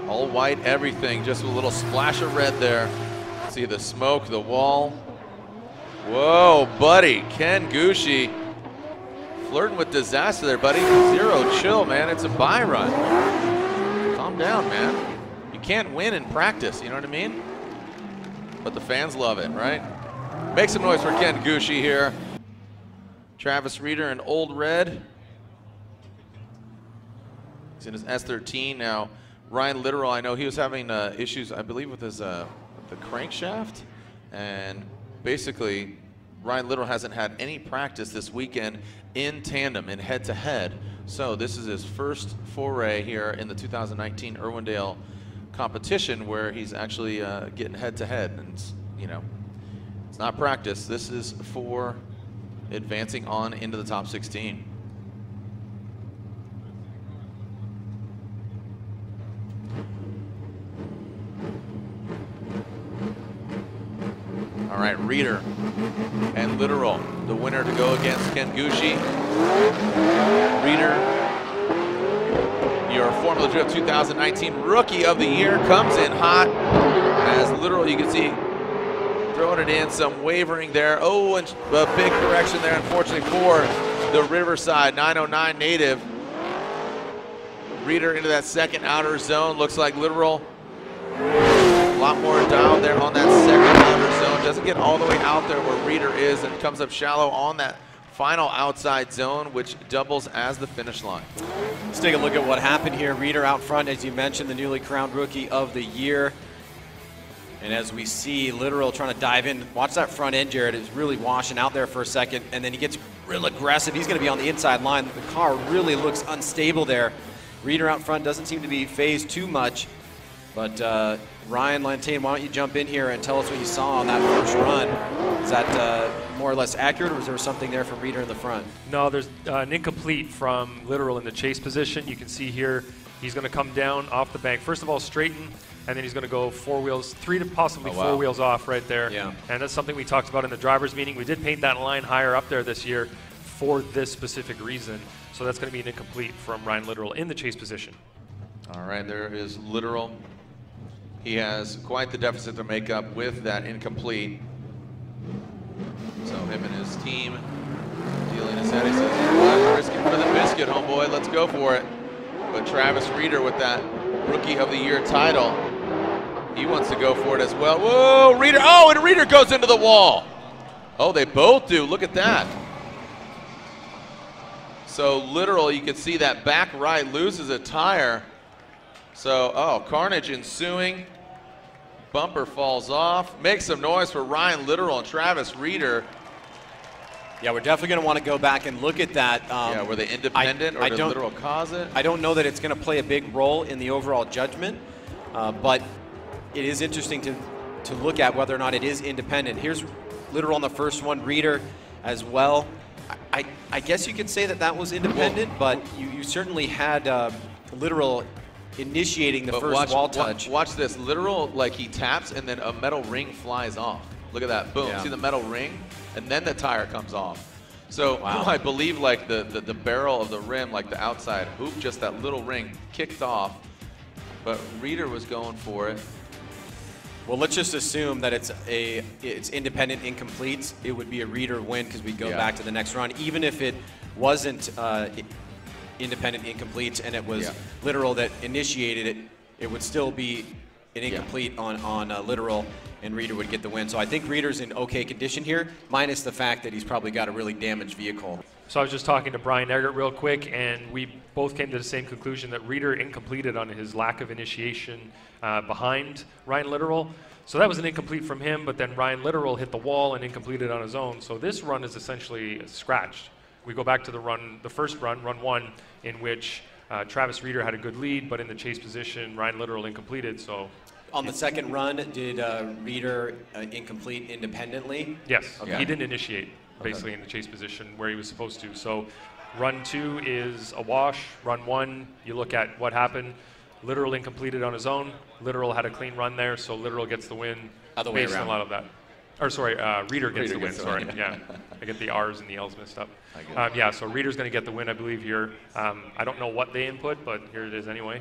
All white, everything, just a little splash of red there. See the smoke, the wall. Whoa, buddy, Ken Gooshy flirting with disaster there, buddy. Zero chill, man. It's a buy run. Calm down, man. You can't win in practice, you know what I mean? But the fans love it, right? Make some noise for Ken Gooshy here. Travis Reeder in Old Red. He's in his S13 now. Ryan Littoral, I know he was having issues, I believe, with his the crankshaft, and basically Ryan Littoral hasn't had any practice this weekend in tandem, in head-to-head. So this is his first foray here in the 2019 Irwindale competition, where he's actually getting head-to-head, and you know, it's not practice. This is for advancing on into the top 16. All right, Reeder and Littoral, the winner to go against Ken Gooshy. Reeder, your Formula Drift 2019 Rookie of the Year, comes in hot as Littoral, you can see, throwing it in, some wavering there. Oh, and a big correction there, unfortunately, for the Riverside 909 native. Reeder into that second outer zone. Looks like Littoral a lot more dialed there on that second outer zone. Doesn't get all the way out there where Reeder is, and comes up shallow on that final outside zone, which doubles as the finish line. Let's take a look at what happened here. Reeder out front, as you mentioned, the newly crowned Rookie of the Year. And as we see Littoral trying to dive in, watch that front end, Jared, is really washing out there for a second, and then he gets real aggressive. He's going to be on the inside line. The car really looks unstable there. Reeder out front doesn't seem to be phased too much. But Ryan Lantain, why don't you jump in here and tell us what you saw on that first run? Is that more or less accurate, or was there something there from Reeder in the front? No, there's an incomplete from Littoral in the chase position. You can see here he's going to come down off the bank. First of all, straighten, and then he's going to go four wheels, three to possibly four wheels off right there. Yeah. And that's something we talked about in the drivers' meeting. We did paint that line higher up there this year for this specific reason. So that's going to be an incomplete from Ryan Littoral in the chase position. All right, there is Literal. He has quite the deficit to make up with that incomplete. So him and his team dealing a set. He says, you know what, risk it for the biscuit, homeboy, let's go for it. But Travis Reeder with that Rookie of the Year title, he wants to go for it as well. Whoa, Reeder, oh, and Reeder goes into the wall. Oh, they both do, look at that. So Literal, you can see that back right loses a tire. So, oh, carnage ensuing. Bumper falls off. Makes some noise for Ryan Literal and Travis Reeder. Yeah, we're definitely going to want to go back and look at that. Yeah, were they independent or did Literal cause it? I don't know that it's going to play a big role in the overall judgment, but it is interesting to look at whether or not it is independent. Here's Literal on the first one, Reeder as well. I guess you could say that that was independent, but you certainly had Literal initiating the first wall touch. Watch this. Literal, like he taps and then a metal ring flies off. Look at that. Boom. Yeah. See the metal ring? And then the tire comes off. So I believe like the barrel of the rim, like the outside hoop, just that little ring kicked off. But Reeder was going for it. Well, let's just assume that it's independent incompletes. It would be a Reeder win because we go back to the next run. Even if it wasn't independent incompletes and it was Literal that initiated it, it would still be an incomplete on Literal, and Reeder would get the win. So I think Reeder's in okay condition here, minus the fact that he's probably got a really damaged vehicle. So I was just talking to Brian Eggert real quick, and we both came to the same conclusion that Reeder incompleted on his lack of initiation behind Ryan Literal. So that was an incomplete from him, but then Ryan Literal hit the wall and incompleted on his own. So this run is essentially scratched. We go back to the first run, run one, in which Travis Reeder had a good lead, but in the chase position, Ryan Literal incompleted. So on the second run, did Reeder incomplete independently? Yes, he didn't initiate basically in the chase position where he was supposed to. So run two is a wash. Run one, you look at what happened. Literal incompleted on his own. Literal had a clean run there, so Literal gets the win based on a lot of that. Or sorry, Reeder gets the win, sorry. Yeah, I get the R's and the L's messed up. Yeah, so Reeder's going to get the win, I believe, here. I don't know what they input, but here it is anyway.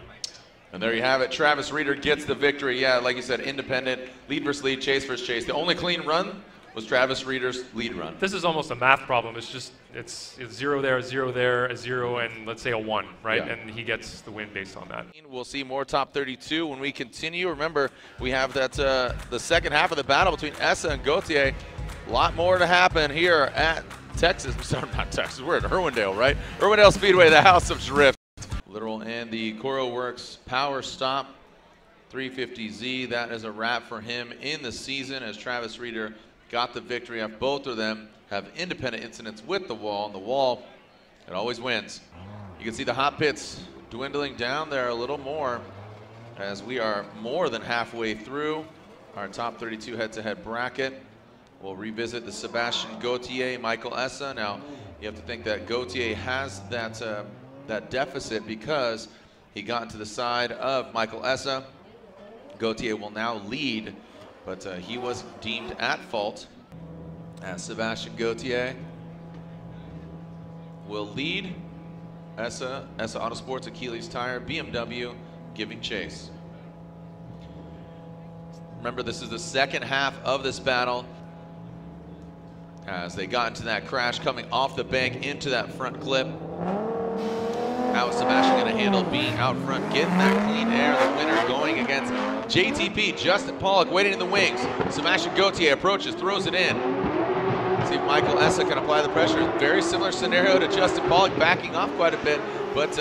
And there you have it. Travis Reeder gets the victory. Yeah, like you said, independent, lead versus lead, chase versus chase. The only clean run was Travis Reeder's lead run. This is almost a math problem. It's just, it's 0 there, a 0 there, a 0, and let's say a 1, right? Yeah. And he gets the win based on that. We'll see more top 32 when we continue. Remember, we have that the second half of the battle between Essa and Gauthier. A lot more to happen here at Texas. Sorry, not Texas. We're at Irwindale, right? Irwindale Speedway, the House of Drift. Literal and the Coro Works Power Stop 350Z. That is a wrap for him in the season as Travis Reeder got the victory. Of both of them have independent incidents with the wall, and the wall, it always wins. You can see the hot pits dwindling down there a little more as we are more than halfway through our top 32 head-to-head bracket. We'll revisit the Sebastian Gauthier, Michael Essa. Now, you have to think that Gauthier has that deficit because he got to the side of Michael Essa. Gauthier will now lead, but he was deemed at fault as Sebastian Gauthier will lead. Essa Autosports, Achilles Tire, BMW giving chase. Remember, this is the second half of this battle as they got into that crash coming off the bank into that front clip. How is Sebastian going to handle being out front, getting that clean air? The winner going against JTP, Justin Pollock waiting in the wings. Sebastian Gauthier approaches, throws it in. See if Michael Essa can apply the pressure. Very similar scenario to Justin Pollock, backing off quite a bit, but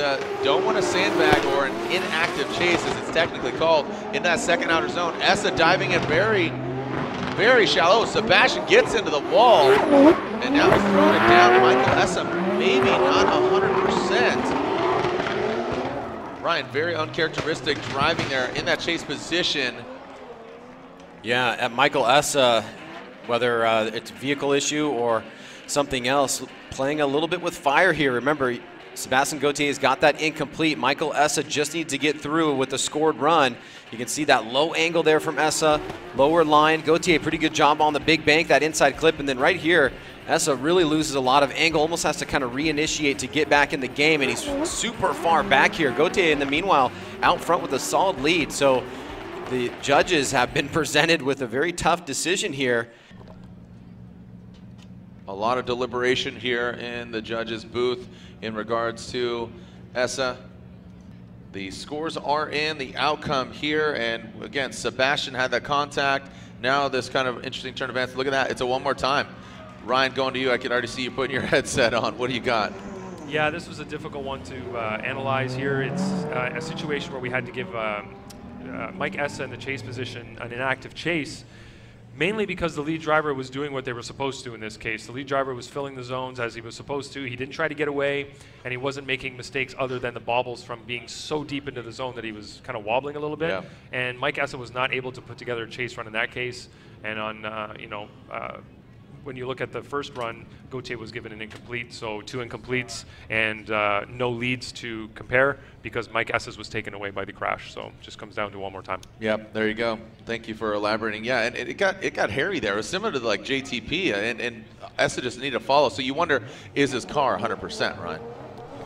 don't want to sandbag or an inactive chase, as it's technically called, in that second outer zone. Essa diving in very, very shallow. Sebastian gets into the wall, and now he's throwing it down. Michael Essa maybe not 100%. Ryan, very uncharacteristic driving there in that chase position. Yeah, at Michael Essa, whether it's a vehicle issue or something else, playing a little bit with fire here. Remember, Sebastian Gauthier has got that incomplete. Michael Essa just needs to get through with the scored run. You can see that low angle there from Essa, lower line. Gauthier, pretty good job on the big bank, that inside clip, and then right here, Essa really loses a lot of angle, almost has to kind of reinitiate to get back in the game, and he's super far back here. Gauthier, in the meanwhile, out front with a solid lead. So the judges have been presented with a very tough decision here. A lot of deliberation here in the judges' booth in regards to Essa. The scores are in, the outcome here, and again, Sebastian had that contact. Now this kind of interesting turn of events. Look at that, it's a one more time. Ryan, going to you, I can already see you putting your headset on. What do you got? Yeah, this was a difficult one to analyze here. It's a situation where we had to give Mike Essa in the chase position an inactive chase, mainly because the lead driver was doing what they were supposed to in this case. The lead driver was filling the zones as he was supposed to. He didn't try to get away, and he wasn't making mistakes other than the bobbles from being so deep into the zone that he was kind of wobbling a little bit. Yeah. And Mike Essa was not able to put together a chase run in that case. And on, when you look at the first run, Gauthier was given an incomplete, so 2 incompletes and no leads to compare because Mike Essa's was taken away by the crash. So it just comes down to one more time. Yep, there you go. Thank you for elaborating. Yeah, and it got hairy there. It was similar to like JTP, and Essa just needed to follow. So you wonder, is his car 100%, Ryan?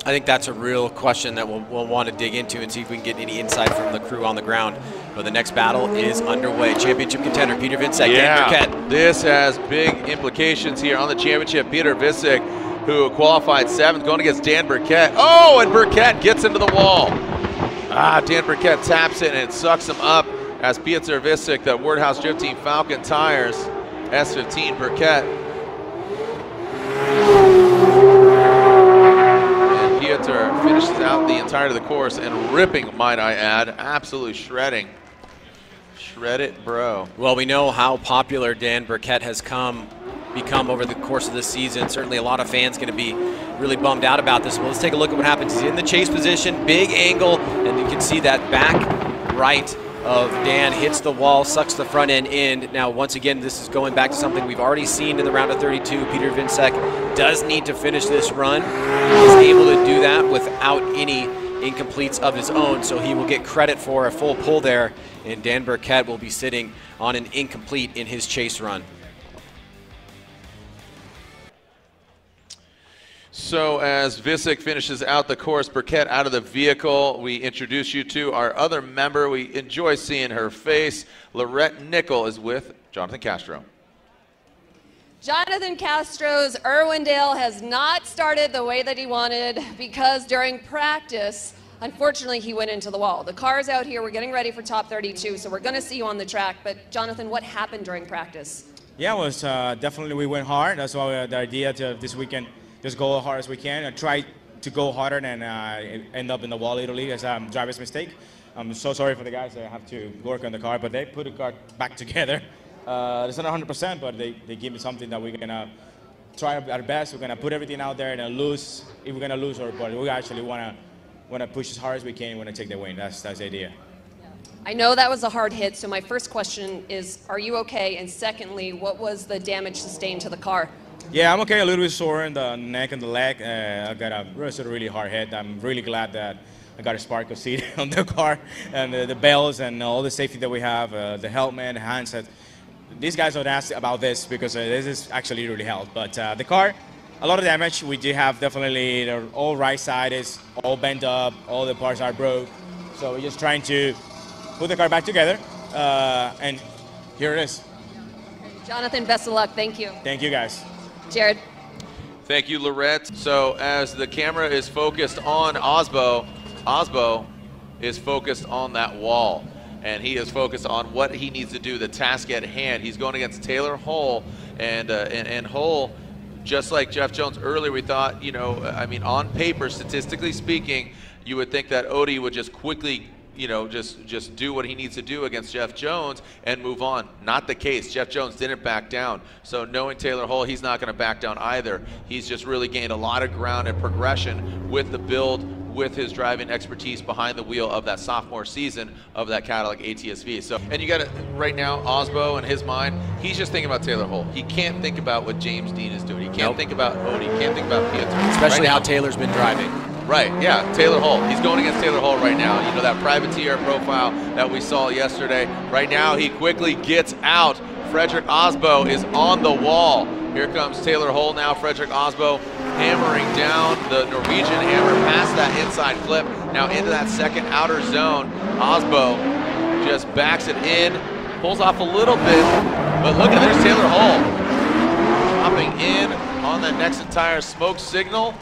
I think that's a real question that we'll want to dig into and see if we can get any insight from the crew on the ground. But the next battle is underway. Championship contender Peter Vincek, Dan Burkett. This has big implications here on the championship. Peter Vincek, who qualified 7th, going against Dan Burkett. Oh, and Burkett gets into the wall. Dan Burkett taps it, and it sucks him up as Peter Vincek, the Wordhouse Drift Team Falcon Tires, S15 Burkett. Pieter finishes out the entirety of the course and ripping, might I add, absolutely shredding. Shred it, bro. Well, we know how popular Dan Burkett has become over the course of this season. Certainly a lot of fans going to be really bummed out about this. Well, let's take a look at what happens. He's in the chase position, big angle, and you can see that back right of Dan hits the wall, sucks the front end. Now, once again, this is going back to something we've already seen in the round of 32. Peter Vincek does need to finish this run. He's able to do that without any incompletes of his own, so he will get credit for a full pull there, and Dan Burkett will be sitting on an incomplete in his chase run. So as Vincek finishes out the course, Burkett out of the vehicle, we introduce you to our other member. We enjoy seeing her face. Lorette Nickel is with Jonathan Castro. Jonathan Castro's Irwindale has not started the way that he wanted because during practice, unfortunately, he went into the wall. The car's out here. We're getting ready for top 32, so we're going to see you on the track. But Jonathan, what happened during practice? Yeah, it was definitely we went hard. That's why the idea to this weekend just go as hard as we can and try to go harder than end up in the wall literally as a driver's mistake. I'm so sorry for the guys that have to work on the car, but they put the car back together. It's not 100%, but they give me something that we're gonna try our best. We're gonna put everything out there and lose. If we're gonna lose, but we actually wanna push as hard as we can. We wanna take the win. That's the idea. I know that was a hard hit, so my first question is, are you okay? And secondly, what was the damage sustained to the car? Yeah, I'm okay. A little bit sore in the neck and the leg. I got a really hard hit. I'm really glad that I got a sparkle seat on the car and the bells and all the safety that we have, the helmet, the handset. These guys don't ask about this because this is actually really helped. But the car, a lot of damage. We do have definitely the all right side is all bent up. All the parts are broke. So we're just trying to put the car back together. And here it is. Jonathan, best of luck. Thank you. Thank you, guys. Jared. Thank you, Lorette. So as the camera is focused on Osbo, Osbo is focused on that wall. And he is focused on what he needs to do, the task at hand. He's going against Taylor Hull, and Hull, just like Jeff Jones earlier, we thought, you know, I mean, on paper, statistically speaking, you would think that Odie would just quickly, you know, just do what he needs to do against Jeff Jones and move on. Not the case. Jeff Jones didn't back down. So knowing Taylor Hull, he's not going to back down either. He's just really gained a lot of ground and progression with the build, with his driving expertise behind the wheel of that sophomore season of that Cadillac ATS-V. So, and you got it right now, Osbo in his mind, he's just thinking about Taylor Hull. He can't think about what James Dean is doing. He can't think about Odie. He can't think about Pietro. Especially how Taylor's been driving. Right, yeah, Taylor Hull. He's going against Taylor Hull right now. You know, that privateer profile that we saw yesterday. Right now, he quickly gets out. Frederick Osbo is on the wall. Here comes Taylor Hull now. Frederick Osbo hammering down the Norwegian hammer past that inside clip. Now into that second outer zone. Osbo just backs it in, pulls off a little bit, but look at there's Taylor Hull dropping in on that next tire smoke signal.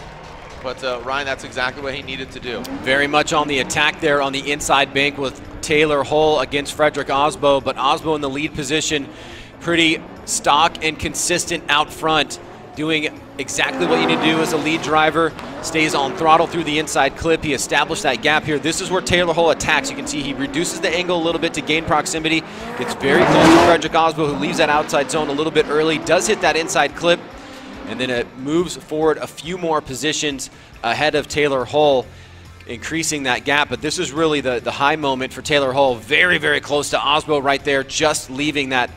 But Ryan, that's exactly what he needed to do. Very much on the attack there on the inside bank with Taylor Hull against Frederick Osbo, but Osbo in the lead position, pretty stock and consistent out front, doing exactly what you need to do as a lead driver. Stays on throttle through the inside clip. He established that gap here. This is where Taylor Hull attacks. You can see he reduces the angle a little bit to gain proximity. Gets very close to Frederick Osbo, who leaves that outside zone a little bit early. Does hit that inside clip, and then it moves forward a few more positions ahead of Taylor Hull, increasing that gap. But this is really the high moment for Taylor Hull. Very, very close to Osbo right there, just leaving that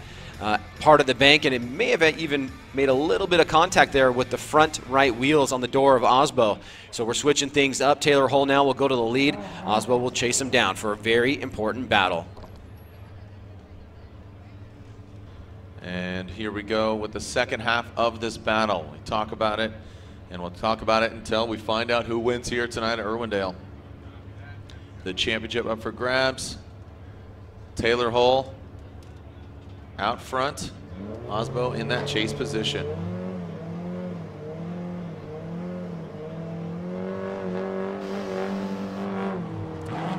part of the bank, and it may have even made a little bit of contact there with the front right wheels on the door of Osbo. So we're switching things up. Taylor Hull now will go to the lead. Osbo will chase him down for a very important battle. And here we go with the second half of this battle. We talk about it, and we'll talk about it until we find out who wins here tonight at Irwindale. The championship up for grabs. Taylor Hull out front, Osbo in that chase position.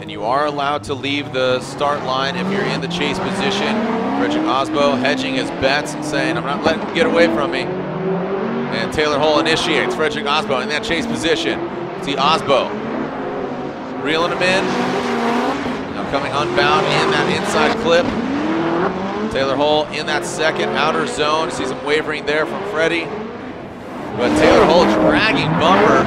And you are allowed to leave the start line if you're in the chase position. Frederick Osbo hedging his bets and saying, I'm not letting him get away from me. And Taylor Hull initiates. Frederick Osbo in that chase position. See Osbo reeling him in. Now coming unbound in that inside clip. Taylor Hull in that second outer zone. See some wavering there from Freddie. But Taylor Hull dragging bumper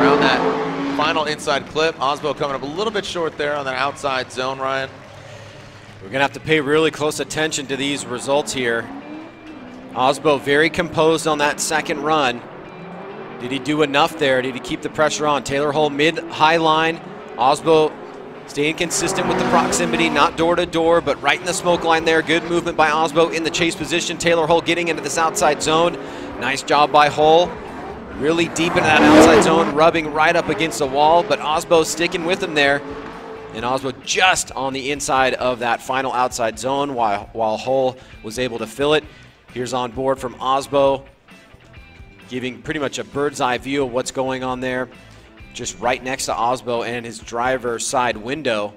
around that final inside clip. Osbo coming up a little bit short there on that outside zone, Ryan. We're going to have to pay really close attention to these results here. Osbo very composed on that second run. Did he do enough there? Did he keep the pressure on? Taylor Hull mid-high line. Osbo staying consistent with the proximity, not door to door, but right in the smoke line there. Good movement by Osbo in the chase position. Taylor Hull getting into this outside zone. Nice job by Hull. Really deep into that outside zone, rubbing right up against the wall, but Osbo sticking with him there. And Osbo just on the inside of that final outside zone while Hull was able to fill it. Here's on board from Osbo, giving pretty much a bird's eye view of what's going on there. Just right next to Osbo and his driver's side window.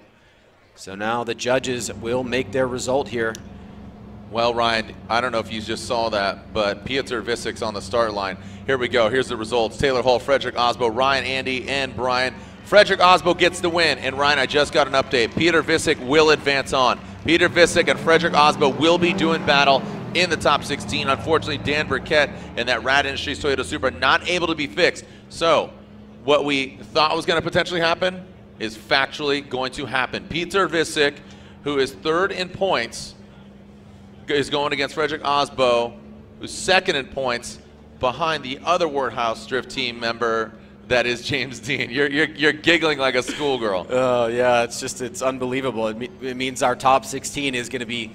So now the judges will make their result here. Well, Ryan, I don't know if you just saw that, but Piotr Visic's on the start line. Here we go. Here's the results. Taylor Hull, Frederick Osbo, Ryan, Andy, and Brian. Frederick Osbo gets the win. And Ryan, I just got an update. Piotr Visic will advance on. Piotr Visic and Frederick Osbo will be doing battle in the top 16. Unfortunately, Dan Burkett and that Rad Industries Toyota Supra not able to be fixed. So what we thought was going to potentially happen is factually going to happen. Piotr Visic, who is third in points, is going against Frederick Osbo, who's second in points behind the other Warthouse Drift team member, that is James Dean. You're giggling like a schoolgirl. Oh yeah, it's unbelievable. It means our top 16 is going to be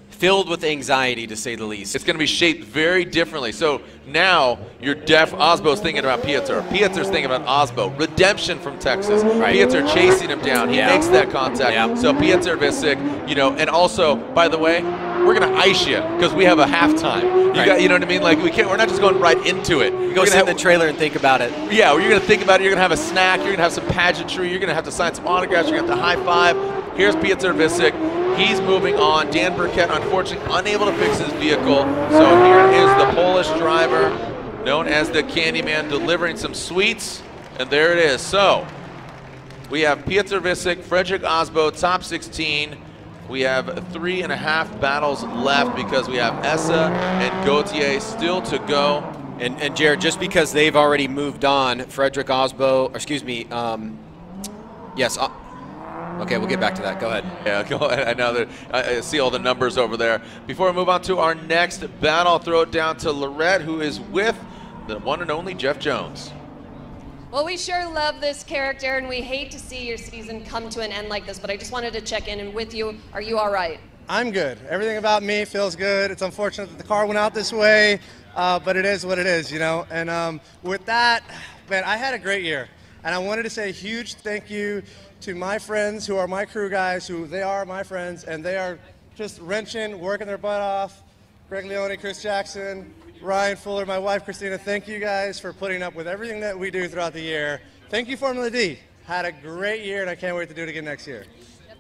filled with anxiety, to say the least. It's going to be shaped very differently. So now you're Osbo's thinking about Piotr. Piotr's thinking about Osbo. Redemption from Texas. Right. Piotr chasing him down. He makes that contact. Yeah. So Piotr Visic, and also, by the way, we're going to ice you because we have a halftime. You know what I mean? Like we're not just going right into it. You go sit in the trailer and think about it. Yeah, you're going to think about it. You're going to have a snack. You're going to have some pageantry. You're going to have to sign some autographs. You're going to have to high five. Here's Piotr Visic. He's moving on. Dan Burkett, unfortunately, unable to fix his vehicle. So here is the Polish driver, known as the Candyman, delivering some sweets. And there it is. So we have Piotr Visic, Frederick Osbo, top 16. We have 3.5 battles left because we have Essa and Gautier still to go. And Jared, just because they've already moved on, Frederick Osbo, yes. Okay, we'll get back to that. Go ahead. Yeah, go ahead. I know that I see all the numbers over there. Before we move on to our next battle, I'll throw it down to Lorette, who is with the one and only Jeff Jones. Well, we sure love this character, and we hate to see your season come to an end like this, but I just wanted to check in with you. Are you all right? I'm good. Everything about me feels good. It's unfortunate that the car went out this way, but it is what it is, you know. And with that, man, I had a great year. And I wanted to say a huge thank you to my friends who are my crew guys, who they are my friends, and they are just wrenching, working their butt off. Greg Leone, Chris Jackson, Ryan Fuller, my wife Christina, thank you guys for putting up with everything that we do throughout the year. Thank you, Formula D. Had a great year, and I can't wait to do it again next year.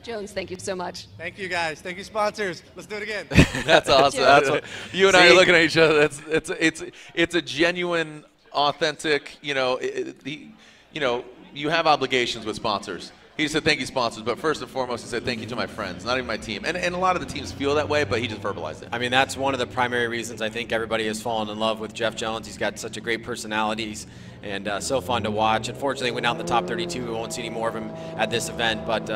Jones, thank you so much. Thank you, guys. Thank you, sponsors. Let's do it again. That's awesome. That's what, you and I are looking at each other. It's a genuine, authentic. You know, you have obligations with sponsors. He said thank you, sponsors, but first and foremost, he said thank you to my friends, not even my team. And a lot of the teams feel that way, but he just verbalized it. I mean, that's one of the primary reasons I think everybody has fallen in love with Jeff Jones. He's got such a great personality and so fun to watch. Unfortunately, we're not in the top 32. We won't see any more of him at this event, but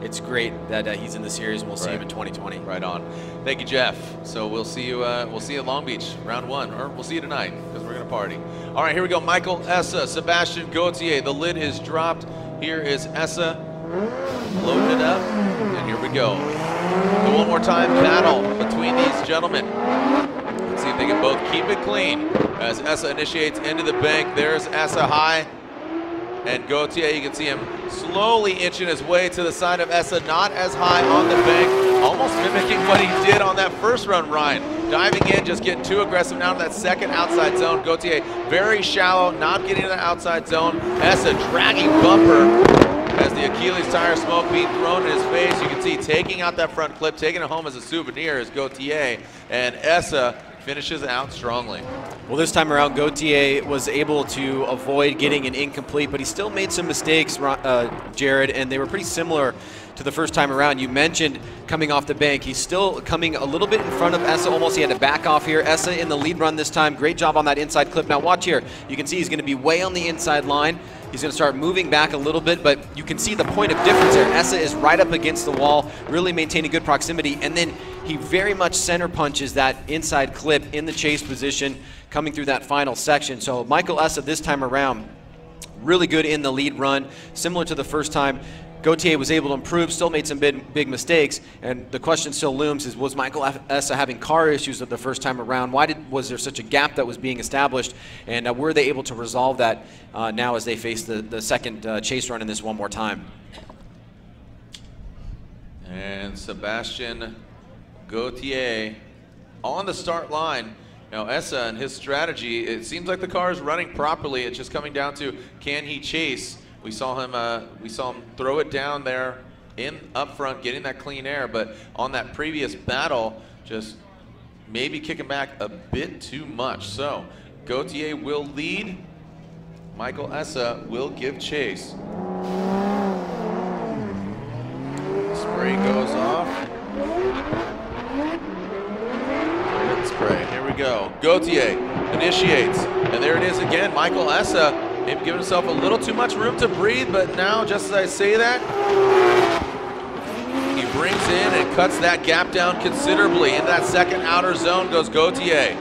it's great that he's in the series, and we'll see him in 2020. Right on. Thank you, Jeff. So we'll see you. We'll see you at Long Beach, round 1, or we'll see you tonight because we're gonna party. All right, here we go. Michael Essa, Sebastian Gauthier. The lid is dropped. Here is Essa. Loading it up, and here we go. So one more time, battle between these gentlemen. Let's see if they can both keep it clean. As Essa initiates into the bank, there's Essa high. And Gauthier, you can see him slowly inching his way to the side of Essa, not as high on the bank, almost mimicking what he did on that first run, Ryan. Diving in, just getting too aggressive now in that second outside zone. Gauthier very shallow, not getting in the outside zone. Essa dragging bumper as the Achilles tire smoke being thrown in his face. You can see taking out that front clip, taking it home as a souvenir is Gauthier, and Essa finishes out strongly. Well, this time around, Gauthier was able to avoid getting an incomplete, but he still made some mistakes, Jared, and they were pretty similar to the first time around. You mentioned coming off the bank. He's still coming a little bit in front of Essa. Almost he had to back off here. Essa in the lead run this time. Great job on that inside clip. Now watch here. You can see he's going to be way on the inside line. He's going to start moving back a little bit, but you can see the point of difference there. Essa is right up against the wall, really maintaining good proximity, and then he very much center punches that inside clip in the chase position coming through that final section. So Michael Essa this time around, really good in the lead run, similar to the first time. Gauthier was able to improve, still made some big mistakes, and the question still looms is, was Michael Essa having car issues the first time around? Why was there such a gap that was being established, and were they able to resolve that now as they face the second chase run in this one more time? And Sebastian Gauthier on the start line. Now Essa and his strategy, it seems like the car is running properly. It's just coming down to, can he chase? We saw him throw it down there up front, getting that clean air, but on that previous battle, just maybe kicking back a bit too much. So Gauthier will lead. Michael Essa will give chase. Spray goes off. Good spray. Here we go. Gauthier initiates, and there it is again. Michael Essa maybe giving himself a little too much room to breathe, but now, just as I say that, he brings in and cuts that gap down considerably. In that second outer zone goes Gauthier.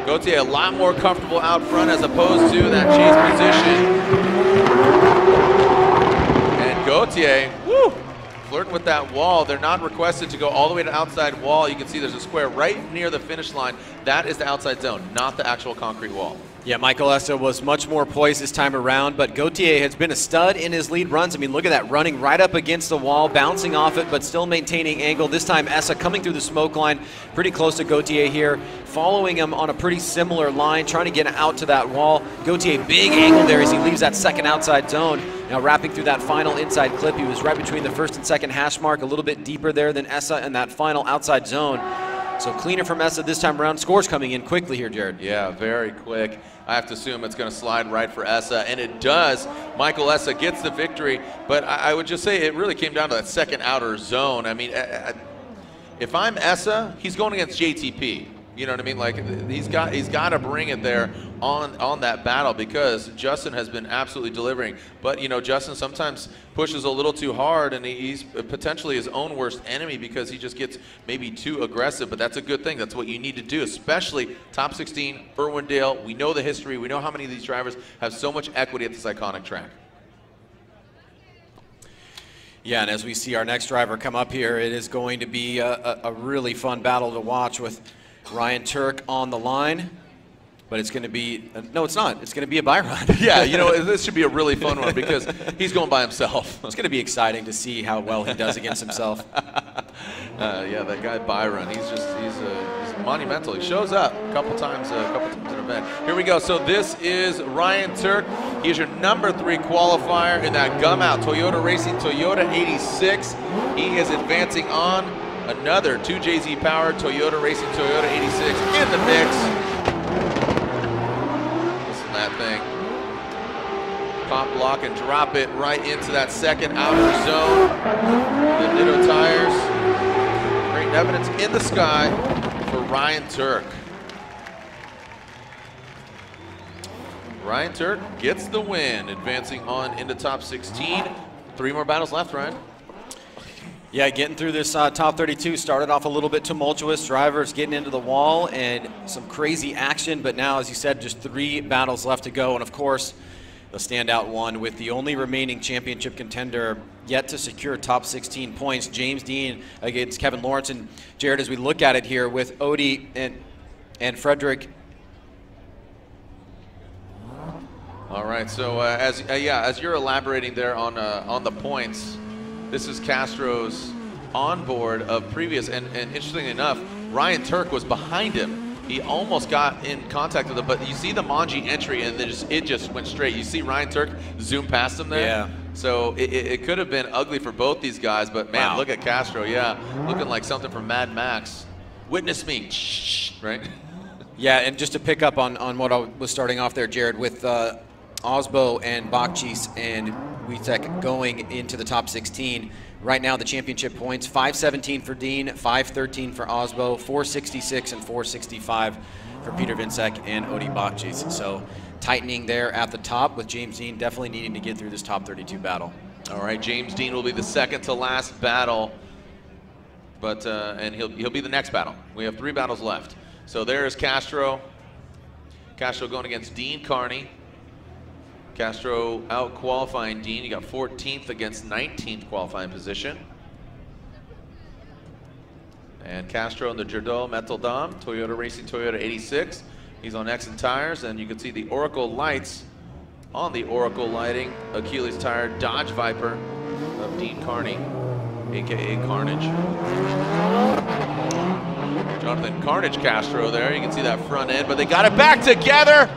Gauthier a lot more comfortable out front as opposed to that chase position. And Gauthier, woo, flirting with that wall. They're not requested to go all the way to outside wall. You can see there's a square right near the finish line. That is the outside zone, not the actual concrete wall. Yeah, Michael Essa was much more poised this time around, but Gauthier has been a stud in his lead runs. I mean, look at that, running right up against the wall, bouncing off it, but still maintaining angle. This time, Essa coming through the smoke line, pretty close to Gauthier here, following him on a pretty similar line, trying to get out to that wall. Gauthier, big angle there as he leaves that second outside zone. Now wrapping through that final inside clip, he was right between the first and second hash mark, a little bit deeper there than Essa in that final outside zone. So cleaner from Essa this time around. Scores coming in quickly here, Jared. Yeah, very quick. I have to assume it's going to slide right for Essa, and it does. Michael Essa gets the victory, but I would just say it really came down to that second outer zone. I mean, if I'm Essa, he's going against JTP. You know what I mean? Like he's got to bring it there on that battle because Justin has been absolutely delivering. But you know, Justin sometimes pushes a little too hard, and he's potentially his own worst enemy because he just gets maybe too aggressive. But that's a good thing. That's what you need to do, especially top 16, Irwindale. We know the history. We know how many of these drivers have so much equity at this iconic track. Yeah, and as we see our next driver come up here, it is going to be a really fun battle to watch with Ryan Tuerck on the line. But it's going to be, no, it's not. It's going to be a bye run. Yeah, you know, this should be a really fun one because he's going by himself. It's going to be exciting to see how well he does against himself. Yeah, that guy Byron, he's monumental. He shows up a couple times in an event. Here we go. So this is Ryan Tuerck. He is your number 3 qualifier in that Gum Out Toyota Racing Toyota 86. He is advancing on another 2JZ powered Toyota Racing Toyota 86 in the mix. That thing. Pop, lock, and drop it right into that second outer zone. The Ditto tires. Great evidence in the sky for Ryan Tuerck. Ryan Tuerck gets the win, advancing on into top 16. 3 more battles left, Ryan. Yeah, getting through this top 32 started off a little bit tumultuous. Drivers getting into the wall and some crazy action, but now, as you said, just 3 battles left to go. And of course, the standout one with the only remaining championship contender yet to secure top 16 points, James Dean against Kevin Lawrence. And Jared, as we look at it here with Odie and Frederick. All right, so as you're elaborating there on the points, this is Castro's onboard of previous, and interestingly enough, Ryan Tuerck was behind him. He almost got in contact with him, but you see the Manji entry, and it just went straight. You see Ryan Tuerck zoom past him there. Yeah. So it could have been ugly for both these guys, but man, Look at Castro. Yeah, looking like something from Mad Max. Witness me, right? Yeah, and just to pick up on what I was starting off there, Jared, with Osbo and Bakchis and Witek going into the top 16. Right now, the championship points, 517 for Dean, 513 for Osbo, 466 and 465 for Peter Vincek and Odie Bakchis. So tightening there at the top with James Dean definitely needing to get through this top 32 battle. All right, James Dean will be the second to last battle, but and he'll be the next battle. We have 3 battles left. So there's Castro. Castro going against Dean Carney. Castro out qualifying Dean. You got 14th against 19th qualifying position. And Castro in the Jerdot Metal Dom, Toyota Racing Toyota 86. He's on Exxon tires, and you can see the Oracle lights on the Oracle lighting. Achilles tire Dodge Viper of Dean Carney, aka Carnage. Jonathan Carnage Castro there. You can see that front end, but they got it back together.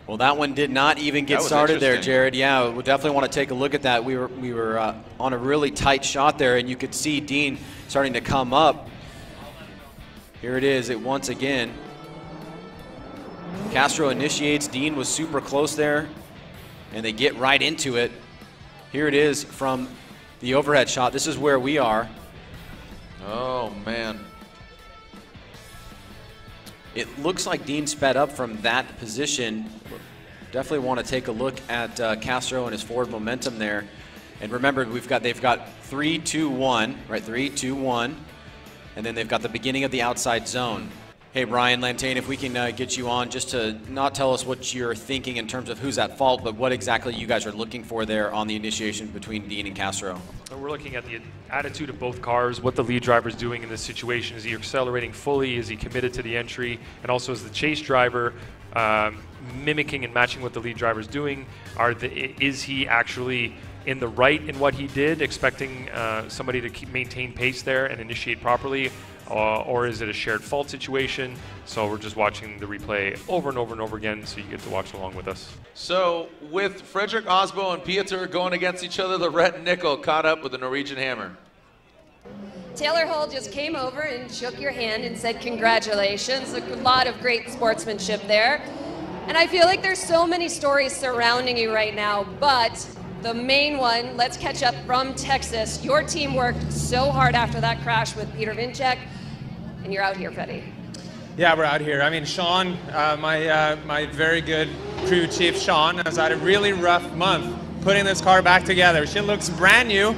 Well, that one did not even get started there, Jared. Yeah, we definitely want to take a look at that. We were on a really tight shot there, and you could see Dean starting to come up. Here it is, once again. Castro initiates. Dean was super close there, and they get right into it. Here it is from the overhead shot. This is where we are. Oh, man. It looks like Dean sped up from that position. Definitely want to take a look at Castro and his forward momentum there. And remember, they've got 3, 2, 1, right? 3, 2, 1, and then they've got the beginning of the outside zone. Hey, Brian Lantane, if we can get you on just to not tell us what you're thinking in terms of who's at fault, but what exactly you guys are looking for there on the initiation between Dean and Castro. We're looking at the attitude of both cars, what the lead driver is doing in this situation. Is he accelerating fully? Is he committed to the entry? And also, is the chase driver mimicking and matching what the lead driver is doing? Is he actually in the right in what he did, expecting somebody to maintain pace there and initiate properly? Or is it a shared fault situation? So we're just watching the replay over and over and over again, so you get to watch along with us. So with Frederick Osbo and Pieter going against each other, the red nickel caught up with the Norwegian Hammer. Taylor Hull just came over and shook your hand and said congratulations. A lot of great sportsmanship there. And I feel like there's so many stories surrounding you right now, but the main one, let's catch up from Texas. Your team worked so hard after that crash with Peter Vincek, and you're out here, Freddie. Yeah, we're out here. I mean, Sean, my very good crew chief, Sean, has had a really rough month putting this car back together. She looks brand new.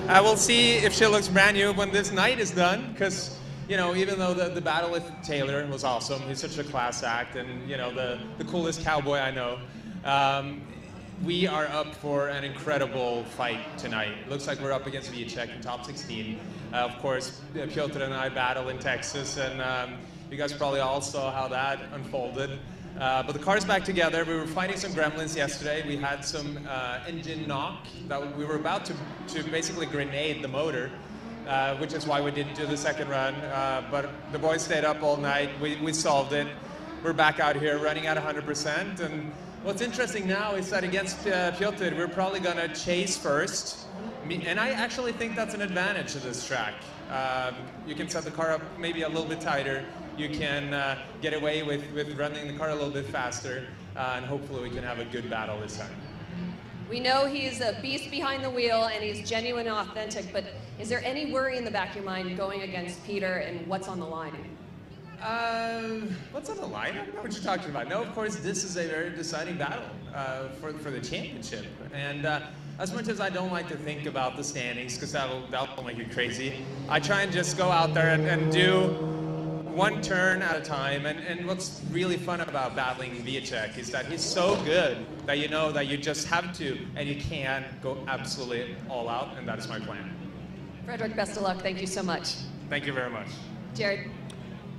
We'll see if she looks brand new when this night is done, because, you know, even though the battle with Taylor was awesome, he's such a class act, and, you know, the coolest cowboy I know. we are up for an incredible fight tonight. It looks like we're up against Tuerck in top 16. Of course, Piotr and I battle in Texas, and you guys probably all saw how that unfolded. But the car's back together. We were fighting some gremlins yesterday. We had some engine knock that we were about to basically grenade the motor, which is why we didn't do the second run. But the boys stayed up all night. We solved it. We're back out here running at 100%. And what's interesting now is that against Piotr, we're probably going to chase first. And I actually think that's an advantage to this track. You can set the car up maybe a little bit tighter. You can get away with running the car a little bit faster, and hopefully we can have a good battle this time. We know he's a beast behind the wheel and he's genuine and authentic, but is there any worry in the back of your mind going against Peter and what's on the line? What's on the line? I don't know what you're talking about. No, of course, this is a very deciding battle for the championship. And as much as I don't like to think about the standings, because that'll make you crazy, I try and just go out there and do one turn at a time. And what's really fun about battling Tuerck is that he's so good that you know that you just have to, and you can go absolutely all out, and that is my plan. Frederick, best of luck. Thank you so much. Thank you very much. Jared.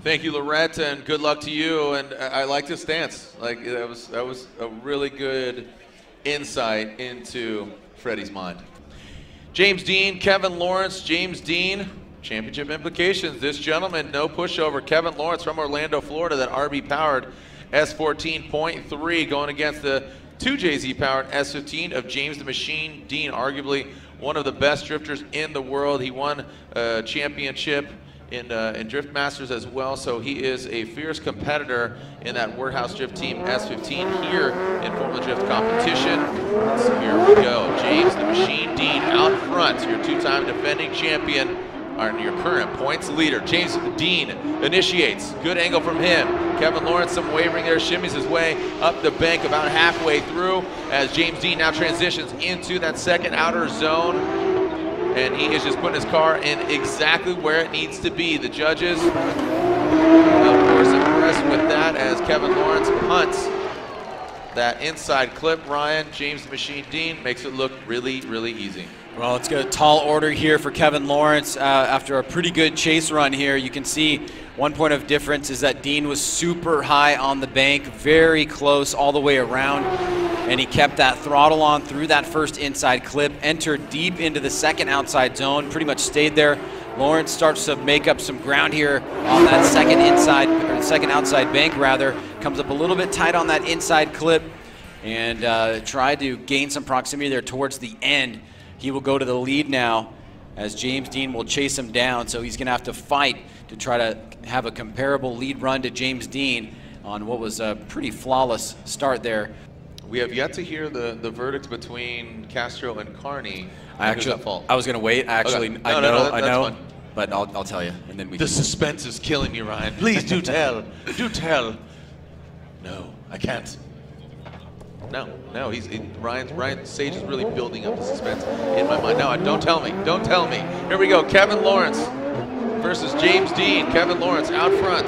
Thank you, Lorette, and good luck to you. And I like this stance. Like that was a really good insight into Freddie's mind. James Dean, Kevin Lawrence. James Dean, championship implications. This gentleman, no pushover. Kevin Lawrence from Orlando, Florida, that RB-powered S14.3 going against the 2JZ powered S15 of James the Machine Dean, arguably one of the best drifters in the world. He won a championship in Drift Masters as well, so he is a fierce competitor in that Warehouse Drift Team S15 here in Formula Drift competition. So here we go. James the Machine Dean out front, your two-time defending champion, and your current points leader. James Dean initiates. Good angle from him. Kevin Lawrence, some wavering there, shimmies his way up the bank about halfway through as James Dean now transitions into that second outer zone. And he is just putting his car in exactly where it needs to be. The judges, of course, impressed with that as Kevin Lawrence punts that inside clip. Ryan, James the Machine Dean makes it look really, really easy. Well, it's a tall order here for Kevin Lawrence after a pretty good chase run here. You can see one point of difference is that Dean was super high on the bank, very close all the way around, and he kept that throttle on through that first inside clip, entered deep into the second outside zone, pretty much stayed there. Lawrence starts to make up some ground here on that second outside bank rather, comes up a little bit tight on that inside clip and tried to gain some proximity there towards the end. He will go to the lead now as James Dean will chase him down, so he's going to have to fight to try to have a comparable lead run to James Dean on what was a pretty flawless start there. We have yet to hear the verdicts between Castro and Carney. I was going to wait. Actually, okay. I know, fine. But I'll tell you, and then we. The suspense is killing me, Ryan. Please do tell. Do tell. No, I can't. No, Ryan Sage is really building up the suspense in my mind. No, don't tell me. Don't tell me. Here we go. Kevin Lawrence versus James Dean. Kevin Lawrence out front.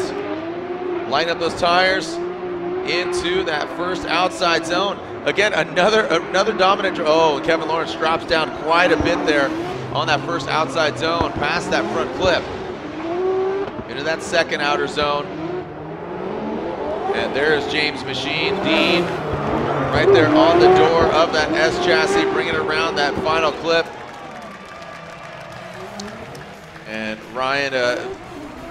Line up those tires into that first outside zone. Again, another dominant. Oh, Kevin Lawrence drops down quite a bit there on that first outside zone, past that front clip, into that second outer zone. And there's James Machine Dean right there on the door of that S chassis, bringing it around that final clip. And Ryan,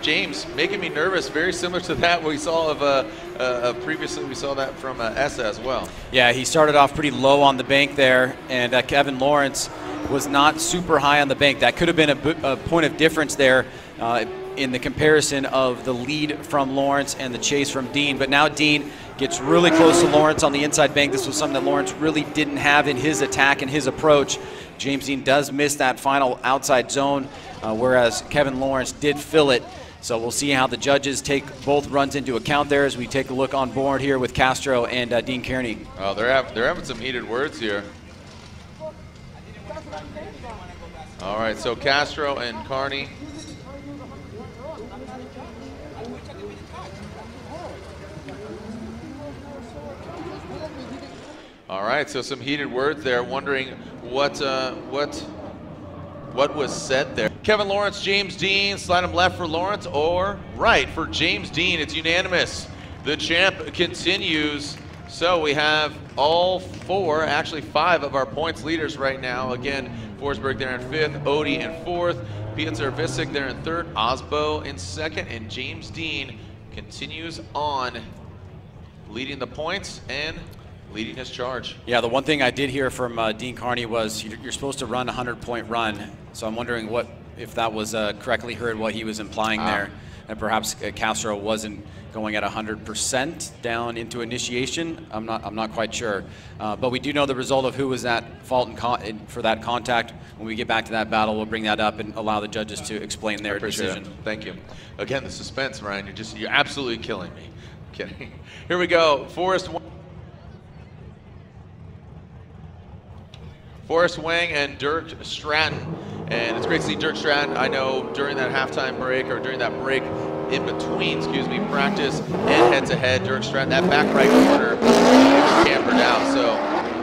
James making me nervous, very similar to that we saw of previously. We saw that from ESSA as well. Yeah, he started off pretty low on the bank there, and Kevin Lawrence was not super high on the bank. That could have been a point of difference there in the comparison of the lead from Lawrence and the chase from Dean. But now Dean gets really close to Lawrence on the inside bank. This was something that Lawrence really didn't have in his attack and his approach. James Dean does miss that final outside zone, whereas Kevin Lawrence did fill it. So we'll see how the judges take both runs into account there as we take a look on board here with Castro and Dean Kearney. Oh, they're having some heated words here. All right, so Castro and Kearney. All right. right, so some heated words there, wondering what was said there. Kevin Lawrence, James Dean, slide him left for Lawrence or right for James Dean. It's unanimous. The champ continues. So we have all four, actually 5 of our points leaders right now. Again, Forsberg there in 5th, Odie in 4th, Piotr Visick there in 3rd, Osbo in 2nd, and James Dean continues on leading the points and leading his charge. Yeah, the one thing I did hear from Dean Carney was you're supposed to run a 100-point run. So I'm wondering if that was correctly heard, what he was implying there. And perhaps Castro wasn't going at 100% down into initiation. I'm not quite sure. But we do know the result of who was at fault for that contact. When we get back to that battle, we'll bring that up and allow the judges to explain their decision. Thank you. Again, the suspense, Ryan, you're absolutely killing me. I'm kidding. Here we go. Forrest Wang and Dirk Stratton. And it's great to see Dirk Stratton. I know during that halftime break, or during that break in between, practice and head-to-head, Dirk Stratton, that back right corner, campered out. So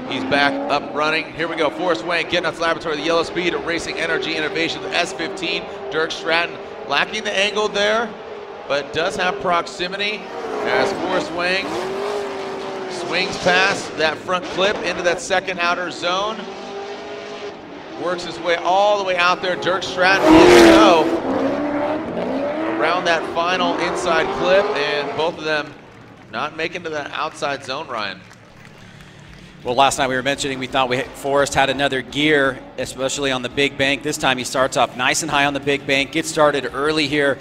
he's back up running. Here we go. Forrest Wang, Getting Nuts Laboratory, the Yellow Speed, Racing Energy Innovation, the S15. Dirk Stratton lacking the angle there, but does have proximity as Forrest Wang swings past that front clip into that second outer zone. Works his way all the way out there. Dirk Stratton is go around that final inside clip, and both of them not making to that outside zone, Ryan. Well, last night we were mentioning we thought Forrest had another gear, especially on the big bank. This time he starts off nice and high on the big bank, gets started early here,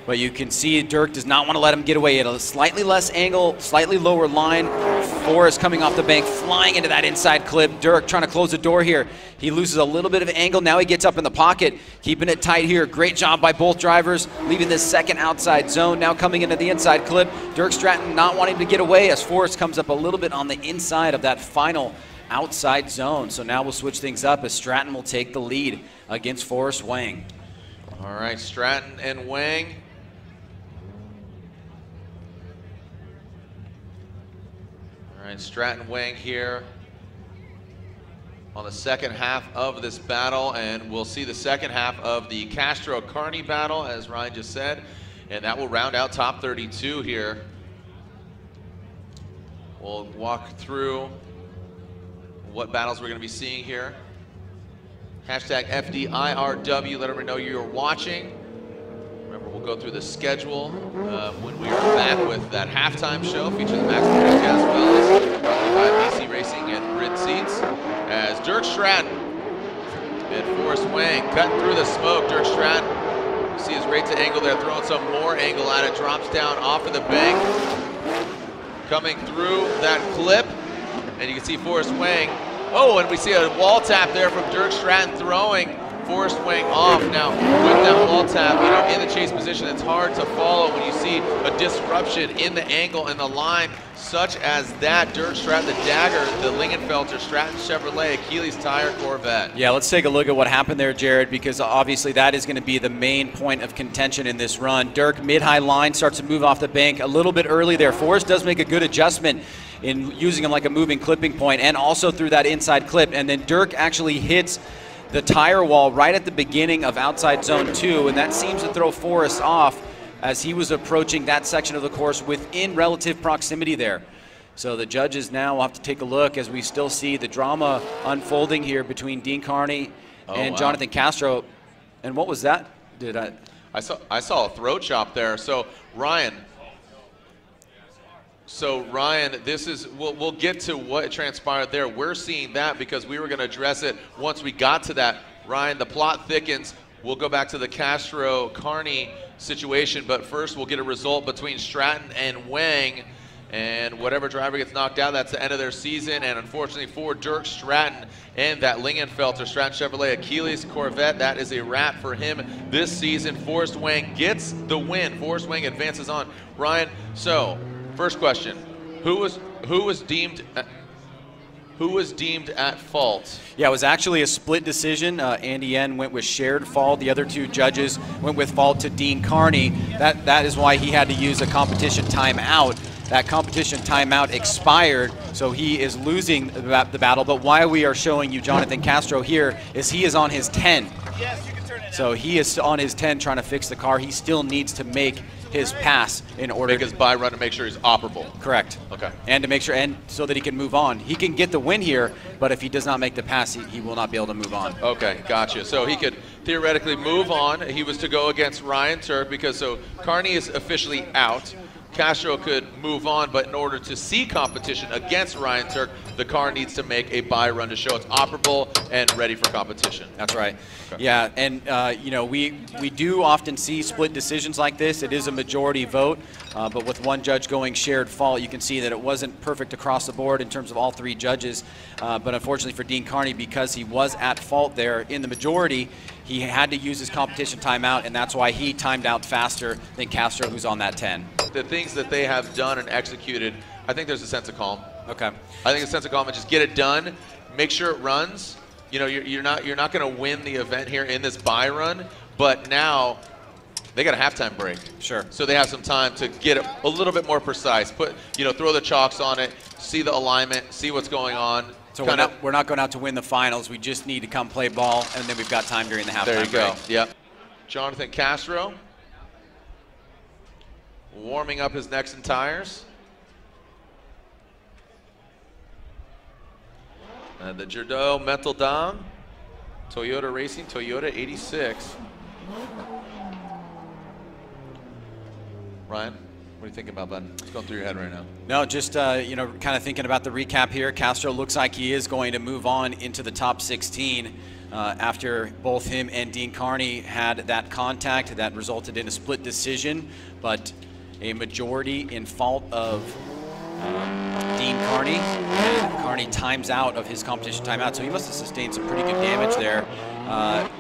but you can see Dirk does not want to let him get away at a slightly less angle, slightly lower line. Forrest coming off the bank, flying into that inside clip. Dirk trying to close the door here. He loses a little bit of angle. Now he gets up in the pocket, keeping it tight here. Great job by both drivers, leaving this second outside zone. Now coming into the inside clip. Dirk Stratton not wanting to get away as Forrest comes up a little bit on the inside of that final outside zone. So now we'll switch things up as Stratton will take the lead against Forrest Wang. All right, Stratton and Wang. All right, Stratton Wang here on the second half of this battle, and we'll see the second half of the Castro-Carney battle, as Ryan just said, and that will round out top 32 here. We'll walk through what battles we're going to be seeing here. Hashtag FDIRW, let everyone know you're watching. Remember, we'll go through the schedule when we are back with that halftime show featuring the Max Podcast as well as BC Racing and Grid Seats. As Dirk Stratton and Forrest Wang cutting through the smoke. Dirk Stratton, you see his rate to angle there, throwing some more angle at it, drops down off of the bank, coming through that clip, and you can see Forrest Wang. Oh, and we see a wall tap there from Dirk Stratton throwing Forrest Wang off. Now, with that wall tap, in the chase position, it's hard to follow when you see a disruption in the angle and the line, such as that. Dirk Stratton, the Dagger, the Lingenfelter, Stratton Chevrolet, Achilles Tire Corvette. Yeah, let's take a look at what happened there, Jared, because obviously that is going to be the main point of contention in this run. Dirk, mid-high line, starts to move off the bank a little bit early there. Forrest does make a good adjustment in using him like a moving clipping point and also through that inside clip, and then Dirk actually hits the tire wall right at the beginning of outside zone 2, and that seems to throw Forrest off as he was approaching that section of the course within relative proximity there. So the judges now will have to take a look as we still see the drama unfolding here between Dean Carney and Jonathan Castro. And what was that? I saw a throat chop there. So Ryan, this is, we'll get to what transpired there. We're seeing that because we were going to address it once we got to that. Ryan, the plot thickens. We'll go back to the Castro-Carney situation, but first we'll get a result between Stratton and Wang, and whatever driver gets knocked out, that's the end of their season. And unfortunately for Dirk Stratton and that Lingenfelter Stratton Chevrolet Achilles Corvette, that is a wrap for him this season. Forrest Wang gets the win. Forrest Wang advances on. Ryan, so first question, who was deemed Who was deemed at fault? Yeah, it was actually a split decision. Andy N went with shared fault. The other two judges went with fault to Dean Carney. That is why he had to use a competition timeout. That competition timeout expired, so he is losing the battle. But why we are showing you Jonathan Castro here is he is on his 10. So he is on his 10 trying to fix the car. He still needs to make his pass in order make his buy run to make sure he's operable. Correct. Okay. And to make sure, and so that he can move on. He can get the win here, but if he does not make the pass, he will not be able to move on. Okay, gotcha. So he could theoretically move on. He was to go against Ryan Tuerck because so Carney is officially out. Castro could move on, but in order to see competition against Ryan Tuerck, the car needs to make a buy run to show it's operable and ready for competition. That's right. Okay. Yeah, and you know, we do often see split decisions like this. It is a majority vote, but with one judge going shared fault, you can see that it wasn't perfect across the board in terms of all three judges. But unfortunately for Dean Carney, because he was at fault there in the majority, he had to use his competition timeout, and that's why he timed out faster than Castro, who's on that 10. The things that they have done and executed, I think there's a sense of calm. Okay. I think a sense of calm and just get it done, make sure it runs. You know, you're not going to win the event here in this buy run, but now they got a halftime break. Sure. So they have some time to get it a little bit more precise. Throw the chalks on it, see the alignment, see what's going on. So we're not going out to win the finals. We just need to come play ball, and then we've got time during the halftime break. There you go. Yep. Jonathan Castro warming up his necks and tires. The Jerdot Mental Dom, Toyota Racing, Toyota 86. Ryan, what are you thinking about, bud? What's going through your head right now? No, just kind of thinking about the recap here. Castro looks like he is going to move on into the top 16 after both him and Dean Carney had that contact that resulted in a split decision, but a majority in fault of Dean Carney, and Carney times out of his competition timeout, so he must have sustained some pretty good damage there.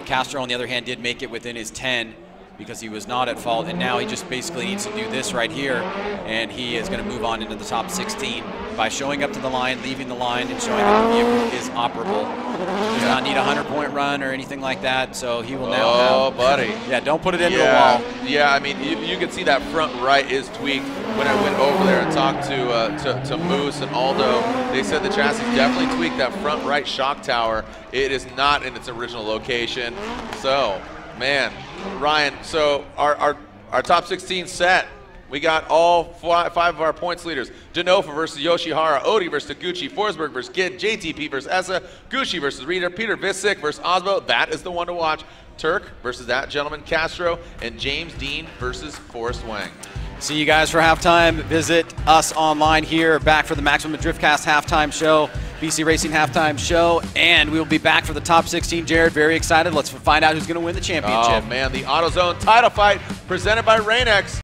Castro, on the other hand, did make it within his 10 because he was not at fault, and now he just basically needs to do this right here, and he is going to move on into the top 16 by showing up to the line, leaving the line, and showing that the vehicle is operable. He does not need a 100-point run or anything like that, so he will now have... Oh, buddy. Yeah, don't put it into the wall. Yeah, I mean, you can see that front right is tweaked. When I went over there and talked to Moose and Aldo, they said the chassis definitely tweaked that front right shock tower. It is not in its original location. So, man, Ryan, so our top 16 set. We got all five of our points leaders. Denofa versus Yoshihara, Odi versus Taguchi, Forsberg versus Gid, JTP versus Essa, Gucci versus Reader, Peter Visick versus Osbo. That is the one to watch. Tuerck versus that gentleman Castro, and James Dean versus Forrest Wang. See you guys for halftime. Visit us online here, back for the Maximum Driftcast halftime show, BC Racing halftime show, and we'll be back for the top 16. Jared, very excited. Let's find out who's going to win the championship. Oh, man, the AutoZone title fight presented by Rain-X.